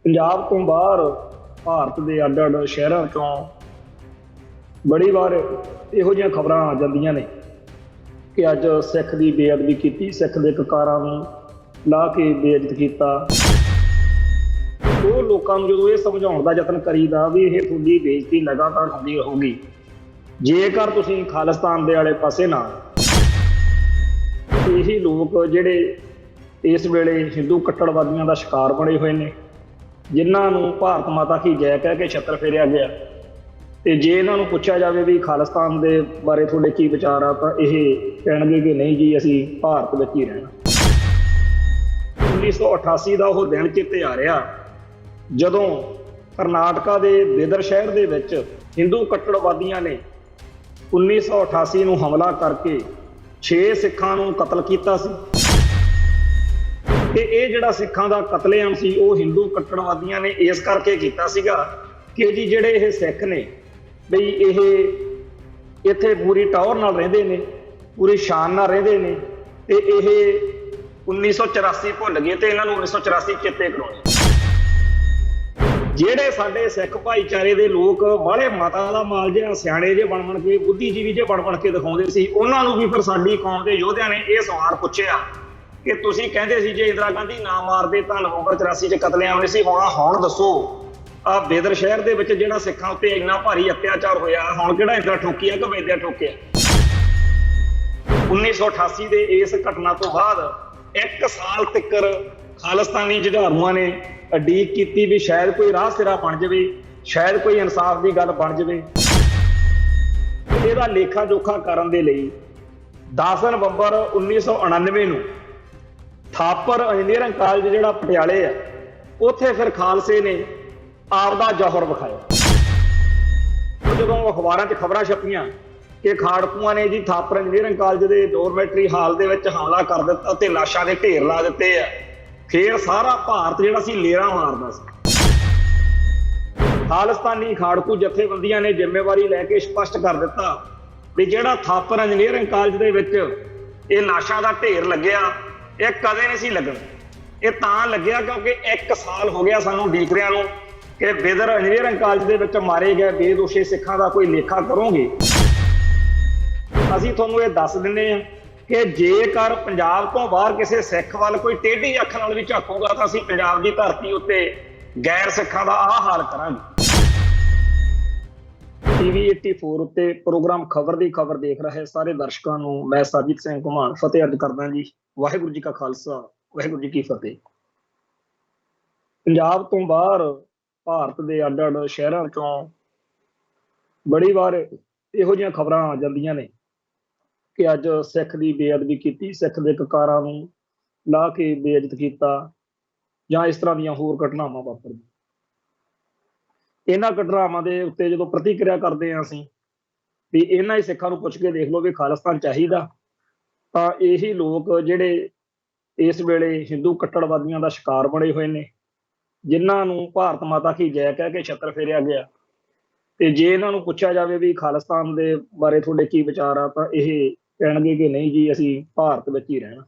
ਪੰਜਾਬ ਤੋਂ ਬਾਹਰ ਭਾਰਤ ਦੇ ਅੱਡ-ਅੱਡ ਸ਼ਹਿਰਾਂ ਚੋਂ ਬੜੀ ਵਾਰ ਇਹੋ ਜਿਹੀਆਂ ਖਬਰਾਂ ਆ ਜਾਂਦੀਆਂ ਨੇ ਕਿ ਅੱਜ ਸਿੱਖ ਦੀ ਬੇਅਦਬੀ ਕੀਤੀ, ਸਿੱਖ ਦੇ ਕਕਾਰਾਂ ਨੂੰ ਲਾ ਕੇ ਬੇਇੱਜ਼ਤ ਕੀਤਾ। ਉਹ ਲੋਕਾਂ ਨੂੰ ਜਦੋਂ ਇਹ ਸਮਝਾਉਣ ਦਾ ਯਤਨ ਕਰੀਦਾ ਵੀ ਇਹ ਤੁਹਾਡੀ ਬੇਇੱਜ਼ਤੀ ਲਗਾਤਾਰ ਹੁੰਦੀ ਰਹੂਗੀ ਜੇਕਰ ਤੁਸੀਂ ਖਾਲਿਸਤਾਨ ਦੇ ਵਾਲੇ ਪਾਸੇ ਨਾ। ਇਹੀ ਲੋਕ ਜਿਹੜੇ ਇਸ ਵੇਲੇ ਹਿੰਦੂ ਕੱਟੜਵਾਦੀਆਂ ਦਾ ਸ਼ਿਕਾਰ ਬਣੇ ਹੋਏ ਨੇ, ਜਿਨ੍ਹਾਂ ਨੂੰ ਭਾਰਤ ਮਾਤਾ ਕੀ ਜੈ ਕਹਿ ਕੇ ਛੱਤਰ ਫੇਰਿਆ ਗਿਆ, ਤੇ ਜੇ ਇਹਨਾਂ ਨੂੰ ਪੁੱਛਿਆ ਜਾਵੇ ਵੀ ਖਾਲਿਸਤਾਨ ਦੇ ਬਾਰੇ ਤੁਹਾਡੇ ਕੀ ਵਿਚਾਰ ਆ ਤਾਂ ਇਹ ਕਹਿਣਗੇ ਕਿ ਨਹੀਂ ਜੀ, ਅਸੀਂ ਭਾਰਤ ਵਿੱਚ ਹੀ ਰਹਿਣਾ। 1988 ਦਾ ਉਹ ਦਿਨ ਚੇਤੇ ਆ ਰਿਹਾ ਜਦੋਂ ਕਰਨਾਟਕਾ ਦੇ ਬੀਦਰ ਸ਼ਹਿਰ ਦੇ ਵਿੱਚ ਹਿੰਦੂ ਕੱਟੜਵਾਦੀਆਂ ਨੇ 1988 ਨੂੰ ਹਮਲਾ ਕਰਕੇ 6 ਸਿੱਖਾਂ ਨੂੰ ਕਤਲ ਕੀਤਾ ਸੀ। ਤੇ ਇਹ ਜਿਹੜਾ ਸਿੱਖਾਂ ਦਾ ਕਤਲੇਆਮ ਸੀ ਉਹ ਹਿੰਦੂ ਕੱਟੜਵਾਦੀਆਂ ਨੇ ਇਸ ਕਰਕੇ ਕੀਤਾ ਸੀਗਾ ਕਿ ਜੀ ਜਿਹੜੇ ਇਹ ਸਿੱਖ ਨੇ ਬਈ ਇਹ ਇੱਥੇ ਪੂਰੀ ਟੌਰ ਨਾਲ ਰਹਿੰਦੇ ਨੇ, ਪੂਰੀ ਸ਼ਾਨ ਨਾਲ ਰਹਿੰਦੇ ਨੇ, ਤੇ ਇਹ 1984 ਭੁੱਲ ਗਏ ਤੇ ਇਹਨਾਂ ਨੂੰ 1984 ਚੇਤੇ ਕਰਾਉਣੇ। ਜਿਹੜੇ ਸਾਡੇ ਸਿੱਖ ਭਾਈਚਾਰੇ ਦੇ ਲੋਕ ਬਾਹਲੇ ਮਾਤਾ ਦਾ ਮਾਲ ਜਿਹਾ ਸਿਆਣੇ ਜੇ ਬਣ ਕੇ, ਬੁੱਧੀਜੀਵੀ ਜੇ ਬਣ ਕੇ ਦਿਖਾਉਂਦੇ ਸੀ, ਉਹਨਾਂ ਨੂੰ ਵੀ ਫਿਰ ਸਾਡੀ ਕੌਮ ਦੇ ਯੋਧਿਆਂ ਨੇ ਇਹ ਸਵਾਲ ਪੁੱਛਿਆ ਕਿ ਤੁਸੀਂ ਕਹਿੰਦੇ ਸੀ ਜੇ ਇੰਦਰਾ ਗਾਂਧੀ ਨਾ ਮਾਰਦੇ ਤਾਂ ਨਵੰਬਰ 84 'ਚ ਕਤਲੇਆਮ ਨਹੀਂ ਸੀ ਹੋਣਾ। ਹੁਣ ਦੱਸੋ ਆ ਬੀਦਰ ਸ਼ਹਿਰ ਦੇ ਵਿੱਚ ਜਿਹੜਾ ਸਿੱਖਾਂ ਉੱਤੇ ਇੰਨਾ ਭਾਰੀ ਅਤਿਆਚਾਰ ਹੋਇਆ, ਹੁਣ ਕਿਹੜਾ ਇੰਦਰਾ ਠੋਕਿਆ ਕਿ ਵੈਦਿਆ ਠੋਕਿਆ? 1988 ਦੇ ਇਸ ਘਟਨਾ ਤੋਂ ਬਾਅਦ 1 ਸਾਲ ਤੱਕ ਖਾਲਿਸਤਾਨੀ ਜੁਝਾਰੂਆਂ ਨੇ ਉਡੀਕ ਕੀਤੀ ਵੀ ਸ਼ਾਇਦ ਕੋਈ ਰਾਹ ਸਿਰਾ ਬਣ ਜਾਵੇ, ਸ਼ਾਇਦ ਕੋਈ ਇਨਸਾਫ ਦੀ ਗੱਲ ਬਣ ਜਾਵੇ। ਇਹਦਾ ਲੇਖਾ ਜੋਖਾ ਕਰਨ ਦੇ ਲਈ 10 ਨਵੰਬਰ 1999 ਨੂੰ ਥਾਪਰ ਇੰਜੀਨੀਅਰਿੰਗ ਕਾਲਜ ਜਿਹੜਾ ਪਟਿਆਲੇ ਆ, ਉੱਥੇ ਫਿਰ ਖਾਲਸੇ ਨੇ ਆਪਦਾ ਜੌਹਰ ਵਿਖਾਇਆ। ਜਦੋਂ ਅਖਬਾਰਾਂ 'ਚ ਖਬਰਾਂ ਛਪੀਆਂ ਕਿ ਖਾੜਕੂਆਂ ਨੇ ਜੀ ਥਾਪਰ ਇੰਜੀਨੀਅਰਿੰਗ ਕਾਲਜ ਦੇ ਡੋਰਮੈਟਰੀ ਹਾਲ ਦੇ ਵਿੱਚ ਹਮਲਾ ਕਰ ਦਿੱਤਾ ਤੇ ਲਾਸ਼ਾਂ ਦੇ ਢੇਰ ਲਾ ਦਿੱਤੇ ਆ, ਫਿਰ ਸਾਰਾ ਭਾਰਤ ਜਿਹੜਾ ਸੀ ਲੇਰਾਂ ਮਾਰਦਾ ਸੀ। ਖਾਲਿਸਤਾਨੀ ਖਾੜਕੂ ਜਥੇਬੰਦੀਆਂ ਨੇ ਜ਼ਿੰਮੇਵਾਰੀ ਲੈ ਕੇ ਸਪਸ਼ਟ ਕਰ ਦਿੱਤਾ ਵੀ ਜਿਹੜਾ ਥਾਪਰ ਇੰਜੀਨੀਅਰਿੰਗ ਕਾਲਜ ਦੇ ਵਿੱਚ ਇਹ ਲਾਸ਼ਾਂ ਦਾ ਢੇਰ ਲੱਗਿਆ, ਇਹ ਕਦੇ ਨਹੀਂ ਸੀ ਲੱਗਣਾ। ਇਹ ਤਾਂ ਲੱਗਿਆ ਕਿਉਂਕਿ 1 ਸਾਲ ਹੋ ਗਿਆ ਸਾਨੂੰ ਉਡੀਕਦਿਆਂ ਨੂੰ ਕਿ ਬੀਦਰ ਇੰਜੀਨੀਅਰਿੰਗ ਕਾਲਜ ਦੇ ਵਿੱਚ ਮਾਰੇ ਗਏ ਬੇਦੋਸ਼ੀ ਸਿੱਖਾਂ ਦਾ ਕੋਈ ਲੇਖਾ ਕਰੋਗੇ। ਅਸੀਂ ਤੁਹਾਨੂੰ ਇਹ ਦੱਸ ਦਿੰਦੇ ਹਾਂ ਕਿ ਜੇਕਰ ਪੰਜਾਬ ਤੋਂ ਬਾਹਰ ਕਿਸੇ ਸਿੱਖ ਵੱਲ ਕੋਈ ਟੇਢੀ ਅੱਖ ਨਾਲ ਵੀ ਝਾਕੂਗਾ ਤਾਂ ਅਸੀਂ ਪੰਜਾਬ ਦੀ ਧਰਤੀ ਉੱਤੇ ਗੈਰ ਸਿੱਖਾਂ ਦਾ ਆਹ ਹਾਲ ਕਰਾਂਗੇ। ਟੀਵੀ 84 ਉੱਤੇ ਪ੍ਰੋਗਰਾਮ ਖਬਰ ਦੀ ਖਬਰ ਦੇਖ ਰਹੇ ਸਾਰੇ ਦਰਸ਼ਕਾਂ ਨੂੰ ਮੈਂ ਸਾਜਿਦ ਸਿੰਘ ਘੁਮਾਣ ਫਤਿਹ ਅਰਜ਼ ਕਰਦਾ ਜੀ। ਵਾਹਿਗੁਰੂ ਜੀ ਕਾ ਖਾਲਸਾ, ਵਾਹਿਗੁਰੂ ਜੀ ਕੀ ਫਤਿਹ। ਪੰਜਾਬ ਤੋਂ ਬਾਹਰ ਭਾਰਤ ਦੇ ਅੱਡ-ਅੱਡ ਸ਼ਹਿਰਾਂ ਚੋਂ ਬੜੀ ਵਾਰ ਇਹੋ ਜਿਹੀਆਂ ਖਬਰਾਂ ਆ ਜਾਂਦੀਆਂ ਨੇ ਕਿ ਅੱਜ ਸਿੱਖ ਦੀ ਬੇਅਦਬੀ ਕੀਤੀ, ਸਿੱਖ ਦੇ ਕਕਾਰਾਂ ਨੂੰ ਲਾ ਕੇ ਬੇਇੱਜ਼ਤ ਕੀਤਾ, ਜਾਂ ਇਸ ਤਰ੍ਹਾਂ ਦੀਆਂ ਹੋਰ ਘਟਨਾਵਾਂ ਵਾਪਰਦੀਆਂ। ਇਹਨਾਂ ਘਟਨਾਵਾਂ ਦੇ ਉੱਤੇ ਜਦੋਂ ਪ੍ਰਤੀਕਿਰਿਆ ਕਰਦੇ ਹਾਂ ਅਸੀਂ ਵੀ ਇਹਨਾਂ ਹੀ ਸਿੱਖਾਂ ਨੂੰ ਪੁੱਛ ਕੇ ਦੇਖ ਲਓ ਵੀ ਖਾਲਿਸਤਾਨ ਚਾਹੀਦਾ, ਤਾਂ ਇਹੀ ਲੋਕ ਜਿਹੜੇ ਇਸ ਵੇਲੇ ਹਿੰਦੂ ਕੱਟੜਵਾਦੀਆਂ ਦਾ ਸ਼ਿਕਾਰ ਬਣੇ ਹੋਏ ਨੇ, ਜਿਨ੍ਹਾਂ ਨੂੰ ਭਾਰਤ ਮਾਤਾ ਕੀ ਜੈ ਕਹਿ ਕੇ ਛੱਤਰ ਫੇਰਿਆ ਗਿਆ, ਤੇ ਜੇ ਇਹਨਾਂ ਨੂੰ ਪੁੱਛਿਆ ਜਾਵੇ ਵੀ ਖਾਲਿਸਤਾਨ ਦੇ ਬਾਰੇ ਤੁਹਾਡੇ ਕੀ ਵਿਚਾਰ ਆ ਤਾਂ ਇਹ ਕਹਿਣਗੇ ਕਿ ਨਹੀਂ ਜੀ, ਅਸੀਂ ਭਾਰਤ ਵਿੱਚ ਹੀ ਰਹਿਣਾ।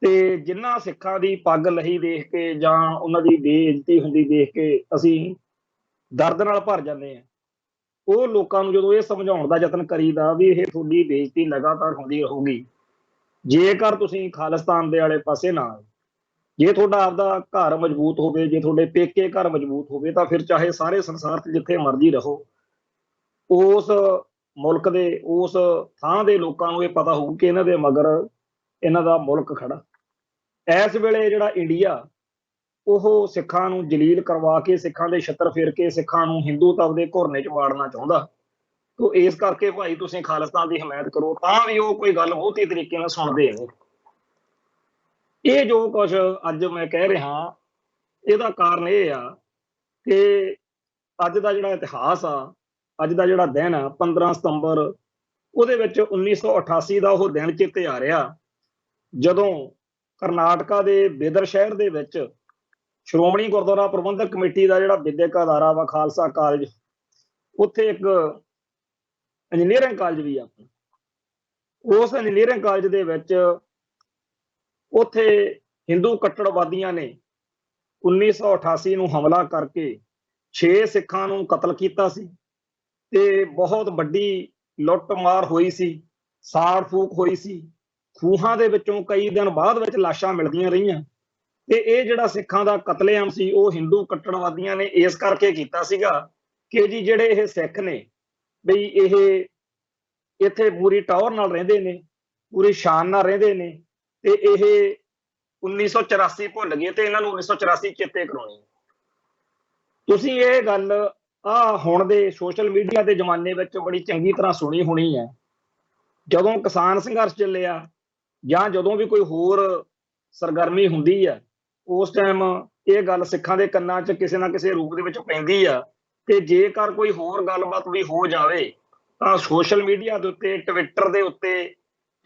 ਤੇ ਜਿਨ੍ਹਾਂ ਸਿੱਖਾਂ ਦੀ ਪੱਗ ਲਹੀ ਦੇਖ ਕੇ ਜਾਂ ਉਹਨਾਂ ਦੀ ਬੇਇੱਜ਼ਤੀ ਹੁੰਦੀ ਦੇਖ ਕੇ ਅਸੀਂ ਦਰਦ ਨਾਲ ਭਰ ਜਾਂਦੇ ਹਾਂ, ਉਹ ਲੋਕਾਂ ਨੂੰ ਜਦੋਂ ਇਹ ਸਮਝਾਉਣ ਦਾ ਯਤਨ ਕਰੀਦਾ ਵੀ ਇਹ ਤੁਹਾਡੀ ਬੇਇੱਜ਼ਤੀ ਲਗਾਤਾਰ ਹੁੰਦੀ ਰਹੂਗੀ ਜੇਕਰ ਤੁਸੀਂ ਖਾਲਿਸਤਾਨ ਦੇ ਵਾਲੇ ਪਾਸੇ ਨਾ ਆਏ। ਜੇ ਤੁਹਾਡਾ ਆਪਦਾ ਘਰ ਮਜ਼ਬੂਤ ਹੋਵੇ, ਜੇ ਤੁਹਾਡੇ ਪੇਕੇ ਘਰ ਮਜ਼ਬੂਤ ਹੋਵੇ, ਤਾਂ ਫਿਰ ਚਾਹੇ ਸਾਰੇ ਸੰਸਾਰ 'ਚ ਜਿੱਥੇ ਮਰਜ਼ੀ ਰਹੋ, ਉਸ ਮੁਲਕ ਦੇ ਉਸ ਥਾਂ ਦੇ ਲੋਕਾਂ ਨੂੰ ਇਹ ਪਤਾ ਹੋਊ ਕਿ ਇਹਨਾਂ ਦੇ ਮਗਰ ਇਹਨਾਂ ਦਾ ਮੁਲਕ ਖੜਾ। ਇਸ ਵੇਲੇ ਜਿਹੜਾ ਇੰਡੀਆ ਉਹ ਸਿੱਖਾਂ ਨੂੰ ਜਲੀਲ ਕਰਵਾ ਕੇ, ਸਿੱਖਾਂ ਦੇ ਛੱਤਰ ਫੇਰ ਕੇ ਸਿੱਖਾਂ ਨੂੰ ਹਿੰਦੂਤਵ ਦੇ ਘੁਰਨੇ 'ਚ ਵਾੜਨਾ ਚਾਹੁੰਦਾ। ਤੋ ਇਸ ਕਰਕੇ ਭਾਈ ਤੁਸੀਂ ਖਾਲਿਸਤਾਨ ਦੀ ਹਮਾਇਤ ਕਰੋ, ਤਾਂ ਵੀ ਉਹ ਕੋਈ ਗੱਲ ਬਹੁਤੀ ਤਰੀਕੇ ਨਾਲ ਸੁਣਦੇ ਨੇ। ਇਹ ਜੋ ਕੁਛ ਅੱਜ ਮੈਂ ਕਹਿ ਰਿਹਾ, ਇਹਦਾ ਕਾਰਨ ਇਹ ਆ ਕਿ ਅੱਜ ਦਾ ਜਿਹੜਾ ਇਤਿਹਾਸ ਆ, ਅੱਜ ਦਾ ਜਿਹੜਾ ਦਿਨ ਆ 15 ਸਤੰਬਰ, ਉਹਦੇ ਵਿੱਚ 1988 ਦਾ ਉਹ ਦਿਨ ਚੇਤੇ ਆ ਰਿਹਾ ਜਦੋਂ ਕਰਨਾਟਕਾ ਦੇ ਬੀਦਰ ਸ਼ਹਿਰ ਦੇ ਵਿੱਚ ਸ਼੍ਰੋਮਣੀ ਗੁਰਦੁਆਰਾ ਪ੍ਰਬੰਧਕ ਕਮੇਟੀ ਦਾ ਜਿਹੜਾ ਵਿਦਿਅਕ ਅਦਾਰਾ ਵਾ ਖਾਲਸਾ ਕਾਲਜ, ਉੱਥੇ ਇੱਕ ਇੰਜੀਨੀਅਰਿੰਗ ਕਾਲਜ ਵੀ ਆ। ਉਸ ਇੰਜੀਨੀਅਰਿੰਗ ਕਾਲਜ ਦੇ ਵਿੱਚ ਉੱਥੇ ਹਿੰਦੂ ਕੱਟੜਵਾਦੀਆਂ ਨੇ 1988 ਨੂੰ ਹਮਲਾ ਕਰਕੇ 6 ਸਿੱਖਾਂ ਨੂੰ ਕਤਲ ਕੀਤਾ ਸੀ ਤੇ ਬਹੁਤ ਵੱਡੀ ਲੁੱਟ ਮਾਰ ਹੋਈ ਸੀ, ਸਾੜ ਫੂਕ ਹੋਈ ਸੀ। ਖੂਹਾਂ ਦੇ ਵਿੱਚੋਂ ਕਈ ਦਿਨ ਬਾਅਦ ਵਿੱਚ ਲਾਸ਼ਾਂ ਮਿਲਦੀਆਂ ਰਹੀਆਂ। ਤੇ ਇਹ ਜਿਹੜਾ ਸਿੱਖਾਂ ਦਾ ਕਤਲੇਆਮ ਸੀ ਉਹ ਹਿੰਦੂ ਕੱਟੜਵਾਦੀਆਂ ਨੇ ਇਸ ਕਰਕੇ ਕੀਤਾ ਸੀਗਾ ਕਿ ਜੀ ਜਿਹੜੇ ਇਹ ਸਿੱਖ ਨੇ ਬਈ ਇਹ ਇੱਥੇ ਪੂਰੀ ਟੌਰ ਨਾਲ ਰਹਿੰਦੇ ਨੇ, ਪੂਰੀ ਸ਼ਾਨ ਨਾਲ ਰਹਿੰਦੇ ਨੇ, ਤੇ ਇਹ 1984 ਭੁੱਲ ਗਏ ਤੇ ਇਹਨਾਂ ਨੂੰ 1984 ਚੇਤੇ ਕਰਾਉਣੀ। ਤੁਸੀਂ ਇਹ ਗੱਲ ਹੁਣ ਦੇ ਸੋਸ਼ਲ ਮੀਡੀਆ ਦੇ ਜ਼ਮਾਨੇ ਵਿੱਚ ਬੜੀ ਚੰਗੀ ਤਰ੍ਹਾਂ ਸੁਣੀ ਹੋਣੀ ਹੈ। ਜਦੋਂ ਕਿਸਾਨ ਸੰਘਰਸ਼ ਚੱਲਿਆ ਜਾਂ ਜਦੋਂ ਵੀ ਕੋਈ ਹੋਰ ਸਰਗਰਮੀ ਹੁੰਦੀ ਆ, ਉਸ ਟਾਈਮ ਇਹ ਗੱਲ ਸਿੱਖਾਂ ਦੇ ਕੰਨਾਂ 'ਚ ਕਿਸੇ ਨਾ ਕਿਸੇ ਰੂਪ ਦੇ ਵਿੱਚ ਪੈਂਦੀ ਆ। ਤੇ ਜੇਕਰ ਕੋਈ ਹੋਰ ਗੱਲਬਾਤ ਵੀ ਹੋ ਜਾਵੇ ਤਾਂ ਸੋਸ਼ਲ ਮੀਡੀਆ ਦੇ ਉੱਤੇ, ਟਵਿੱਟਰ ਦੇ ਉੱਤੇ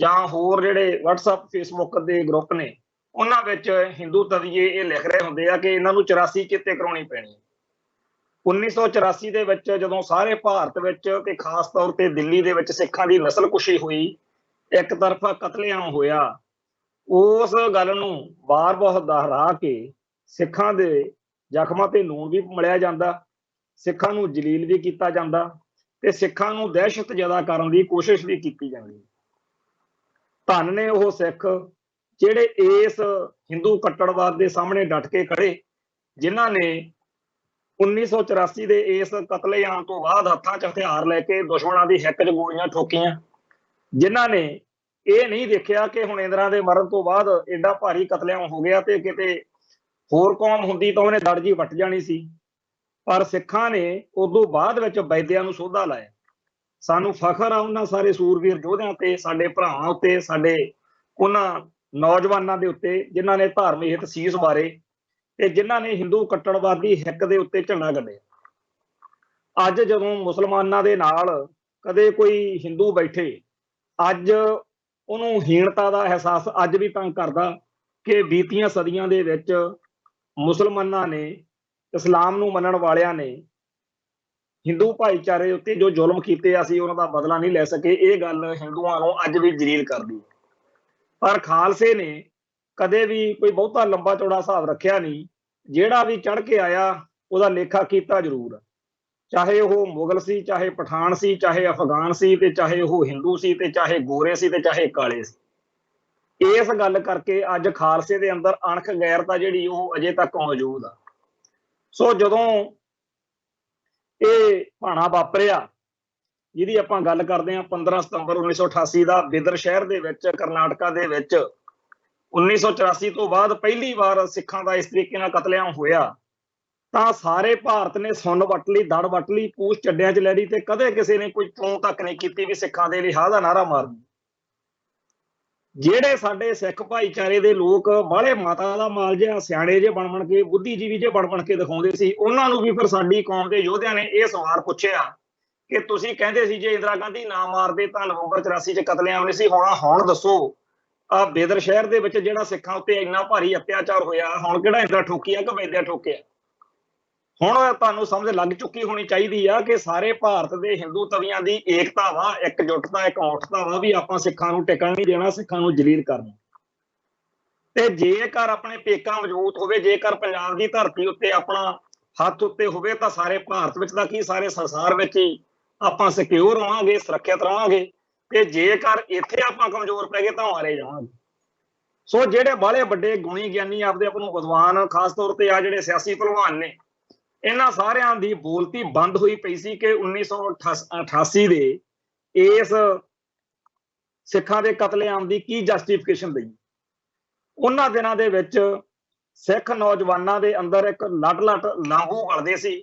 ਜਾਂ ਹੋਰ ਜਿਹੜੇ WhatsApp Facebook ਦੇ ਗਰੁੱਪ ਨੇ, ਉਹਨਾਂ ਵਿੱਚ ਹਿੰਦੂ ਤਵੀਏ ਇਹ ਲਿਖ ਰਹੇ ਹੁੰਦੇ ਆ ਕਿ ਇਹਨਾਂ ਨੂੰ 84 ਚੇਤੇ ਕਰਾਉਣੀ ਪੈਣੀ। 1984 ਦੇ ਵਿੱਚ ਜਦੋਂ ਸਾਰੇ ਭਾਰਤ ਵਿੱਚ ਤੇ ਖਾਸ ਤੌਰ ਤੇ ਦਿੱਲੀ ਦੇ ਵਿੱਚ ਸਿੱਖਾਂ ਦੀ ਨਸਲਕੁਸ਼ੀ ਹੋਈ, ਇੱਕ ਤਰਫਾ ਕਤਲੇਆਮ ਹੋਇਆ, ਉਸ ਗੱਲ ਨੂੰ ਬਾਰ-ਬਾਰ ਦੁਹਰਾ ਕੇ ਸਿੱਖਾਂ ਦੇ ਜ਼ਖਮਾਂ ਤੇ ਲੂਣ ਵੀ ਮਲਿਆ ਜਾਂਦਾ, ਸਿੱਖਾਂ ਨੂੰ ਜਲੀਲ ਵੀ ਕੀਤਾ ਜਾਂਦਾ ਤੇ ਸਿੱਖਾਂ ਨੂੰ ਦਹਿਸ਼ਤ ਜ਼ਿਆਦਾ ਕਰਨ ਦੀ ਕੋਸ਼ਿਸ਼ ਵੀ ਕੀਤੀ ਜਾਂਦੀ। ਧੰਨ ਨੇ ਉਹ ਸਿੱਖ ਜਿਹੜੇ ਇਸ ਹਿੰਦੂ ਕੱਟੜਵਾਦ ਦੇ ਸਾਹਮਣੇ ਡਟ ਕੇ ਖੜੇ, ਜਿਨ੍ਹਾਂ ਨੇ 1984 ਦੇ ਇਸ ਕਤਲੇਆਮ ਤੋਂ ਬਾਅਦ ਹੱਥਾਂ 'ਚ ਹਥਿਆਰ ਲੈ ਕੇ ਦੁਸ਼ਮਣਾਂ ਦੀ ਹਿੱਕ 'ਚ ਗੋਲੀਆਂ ਠੋਕੀਆਂ, ਜਿਨ੍ਹਾਂ ਨੇ ਇਹ ਨਹੀਂ ਦੇਖਿਆ ਕਿ ਹੁਣ ਇੰਦਰਾ ਦੇ ਮਰਨ ਤੋਂ ਬਾਅਦ ਐਡਾ ਭਾਰੀ ਕਤਲੇਆਮ ਹੋ ਗਿਆ ਤੇ ਕਿਤੇ ਹੋਰ ਕੌਮ ਹੁੰਦੀ ਤਾਂ ਉਹਨੇ ਦੜ ਜੀ ਵੱਟ ਜਾਣੀ ਸੀ। ਪਰ ਸਿੱਖਾਂ ਨੇ ਉਦੋਂ ਬਾਅਦ ਵਿੱਚ ਵੈਦਿਆਂ ਨੂੰ ਸੋਧਾ ਲਾਇਆ। ਸਾਨੂੰ ਫਖਰ ਆ ਉਹਨਾਂ ਸਾਰੇ ਸੂਰਵੀਰ ਯੋਧਿਆਂ ਤੇ, ਸਾਡੇ ਭਰਾਵਾਂ ਉੱਤੇ, ਸਾਡੇ ਉਹਨਾਂ ਨੌਜਵਾਨਾਂ ਦੇ ਉੱਤੇ ਜਿਨ੍ਹਾਂ ਨੇ ਧਾਰਮਿਕ ਹਿੱਤ ਸੀਸ ਵਾਰੇ ਤੇ ਜਿਨ੍ਹਾਂ ਨੇ ਹਿੰਦੂ ਕੱਟੜਵਾਦੀ ਹਿੱਕ ਦੇ ਉੱਤੇ ਝੰਡਾ ਗੱਡਿਆ। ਅੱਜ ਜਦੋਂ ਮੁਸਲਮਾਨਾਂ ਦੇ ਨਾਲ ਕਦੇ ਕੋਈ ਹਿੰਦੂ ਬੈਠੇ, ਅੱਜ ਉਹਨੂੰ ਹੀਣਤਾ ਦਾ ਅਹਿਸਾਸ ਅੱਜ ਵੀ ਤੰਗ ਕਰਦਾ ਕਿ ਬੀਤੀਆਂ ਸਦੀਆਂ ਦੇ ਵਿੱਚ ਮੁਸਲਮਾਨਾਂ ਨੇ, ਇਸਲਾਮ ਨੂੰ ਮੰਨਣ ਵਾਲਿਆਂ ਨੇ ਹਿੰਦੂ ਭਾਈਚਾਰੇ ਉੱਤੇ ਜੋ ਜ਼ੁਲਮ ਕੀਤੇ, ਅਸੀਂ ਉਹਨਾਂ ਦਾ ਬਦਲਾ ਨਹੀਂ ਲੈ ਸਕੇ। ਇਹ ਗੱਲ ਹਿੰਦੂਆਂ ਨੂੰ ਅੱਜ ਵੀ ਜਲੀਲ ਕਰਦੀ ਹੈ। ਪਰ ਖਾਲਸੇ ਨੇ ਕਦੇ ਵੀ ਕੋਈ ਬਹੁਤਾ ਲੰਬਾ ਚੌੜਾ ਹਿਸਾਬ ਰੱਖਿਆ ਨਹੀਂ। ਜਿਹੜਾ ਵੀ ਚੜ੍ਹ ਕੇ ਆਇਆ ਉਹਦਾ ਲੇਖਾ ਕੀਤਾ ਜ਼ਰੂਰ, ਚਾਹੇ ਉਹ ਮੁਗਲ ਸੀ, ਚਾਹੇ ਪਠਾਨ ਸੀ, ਚਾਹੇ ਅਫਗਾਨ ਸੀ, ਤੇ ਚਾਹੇ ਉਹ ਹਿੰਦੂ ਸੀ, ਤੇ ਚਾਹੇ ਗੋਰੇ ਸੀ, ਤੇ ਚਾਹੇ ਕਾਲੇ ਸੀ। ਇਸ ਗੱਲ ਕਰਕੇ ਅੱਜ ਖਾਲਸੇ ਦੇ ਅੰਦਰ ਅਣਖ ਗੈਰਤਾ ਜਿਹੜੀ ਉਹ ਅਜੇ ਤੱਕ ਮੌਜੂਦ ਆ। ਸੋ ਜਦੋਂ ਇਹ ਭਾਣਾ ਵਾਪਰਿਆ ਜਿਹਦੀ ਆਪਾਂ ਗੱਲ ਕਰਦੇ ਹਾਂ, 15 ਸਤੰਬਰ 1988 ਦਾ ਬਿਦਰ ਸ਼ਹਿਰ ਦੇ ਵਿੱਚ, ਕਰਨਾਟਕਾ ਦੇ ਵਿੱਚ 1984 ਤੋਂ ਬਾਅਦ ਪਹਿਲੀ ਵਾਰ ਸਿੱਖਾਂ ਦਾ ਇਸ ਤਰੀਕੇ ਨਾਲ ਕਤਲੇਆਮ ਹੋਇਆ, ਤਾਂ ਸਾਰੇ ਭਾਰਤ ਨੇ ਸੁੰਨ ਵੱਟ ਲਈ, ਦੜ ਵੱਟ ਲਈ, ਪੂਛ ਚੱਡਿਆਂ 'ਚ ਲੈ ਲਈ ਤੇ ਕਦੇ ਕਿਸੇ ਨੇ ਕੋਈ ਤੂੰ ਤੱਕ ਨਹੀਂ ਕੀਤੀ ਵੀ ਸਿੱਖਾਂ ਦੇ ਲਈ ਹਾਂ ਦਾ ਨਾਅਰਾ ਮਾਰਨ। ਜਿਹੜੇ ਸਾਡੇ ਸਿੱਖ ਭਾਈਚਾਰੇ ਦੇ ਲੋਕ ਬਾਹਲੇ ਮਾਤਾ ਦਾ ਮਾਲ ਜਿਹਾ, ਸਿਆਣੇ ਜੇ ਬਣ ਕੇ, ਬੁੱਧੀਜੀਵੀ ਜੇ ਬਣ ਕੇ ਦਿਖਾਉਂਦੇ ਸੀ, ਉਹਨਾਂ ਨੂੰ ਵੀ ਫਿਰ ਸਾਡੀ ਕੌਮ ਦੇ ਯੋਧਿਆਂ ਨੇ ਇਹ ਸਵਾਲ ਪੁੱਛਿਆ ਕਿ ਤੁਸੀਂ ਕਹਿੰਦੇ ਸੀ ਜੇ ਇੰਦਰਾ ਗਾਂਧੀ ਨਾ ਮਾਰਦੇ ਤਾਂ ਨਵੰਬਰ 84 'ਚ ਕਤਲੇਆਮ ਨਹੀਂ ਸੀ ਹੋਣਾ। ਹੁਣ ਦੱਸੋ, ਆ ਬੇਦਰ ਸ਼ਹਿਰ ਦੇ ਵਿੱਚ ਜਿਹੜਾ ਸਿੱਖਾਂ ਉੱਤੇ ਇੰਨਾ ਭਾਰੀ ਅਤਿਆਚਾਰ ਹੋਇਆ, ਹੁਣ ਕਿਹੜਾ ਇੰਦਰਾ ਠੋਕਿਆ ਕਿ ਵੈਦਿਆ ਠੋਕਿਆ? ਹੁਣ ਤੁਹਾਨੂੰ ਸਮਝ ਲੱਗ ਚੁੱਕੀ ਹੋਣੀ ਚਾਹੀਦੀ ਆ ਕਿ ਸਾਰੇ ਭਾਰਤ ਦੇ ਹਿੰਦੂ ਤਵੀਆਂ ਦੀ ਏਕਤਾ ਵਾ, ਇਕਜੁੱਟਤਾ, ਇਕਮੁੱਠਤਾ ਵਾ ਵੀ ਆਪਾਂ ਸਿੱਖਾਂ ਨੂੰ ਟਿਕਣ ਨਹੀਂ ਦੇਣਾ, ਸਿੱਖਾਂ ਨੂੰ ਜਲੀਲ ਕਰਨਾ। ਤੇ ਜੇਕਰ ਆਪਣੇ ਪੇਕਾ ਮਜ਼ਬੂਤ ਹੋਵੇ, ਜੇਕਰ ਪੰਜਾਬ ਦੀ ਧਰਤੀ ਉੱਤੇ ਆਪਣਾ ਹੱਥ ਉੱਤੇ ਹੋਵੇ, ਤਾਂ ਸਾਰੇ ਭਾਰਤ ਵਿੱਚ ਦਾ ਕੀ ਸਾਰੇ ਸੰਸਾਰ ਵਿੱਚ ਹੀ ਆਪਾਂ ਸਿਕਿਉਰ ਰਹਾਂਗੇ, ਸੁਰੱਖਿਅਤ ਰਹਾਂਗੇ। ਤੇ ਜੇਕਰ ਇੱਥੇ ਆਪਾਂ ਕਮਜ਼ੋਰ ਪੈ ਗਏ ਤਾਂ ਮਾਰੇ ਜਾਵਾਂਗੇ। ਸੋ ਜਿਹੜੇ ਬਾਹਲੇ ਵੱਡੇ ਗੁਣੀ ਗਿਆਨੀ, ਆਪਦੇ ਆਪ ਨੂੰ ਵਿਦਵਾਨ, ਖਾਸ ਤੌਰ ਤੇ ਆ ਜਿਹੜੇ ਸਿਆਸੀ ਭਲਵਾਨ ਨੇ, ਇਹਨਾਂ ਸਾਰਿਆਂ ਦੀ ਬੋਲਤੀ ਬੰਦ ਹੋਈ ਪਈ ਸੀ ਕਿ 1988 ਦੇ ਇਸ ਸਿੱਖਾਂ ਦੇ ਕਤਲੇਆਮ ਦੀ ਕੀ ਜਸਟੀਫਿਕੇਸ਼ਨ ਦੇਈ। ਉਹਨਾਂ ਦਿਨਾਂ ਦੇ ਵਿੱਚ ਸਿੱਖ ਨੌਜਵਾਨਾਂ ਦੇ ਅੰਦਰ ਇੱਕ ਲੱਟ ਲਾਂਭੂ ਗਲਦੇ ਸੀ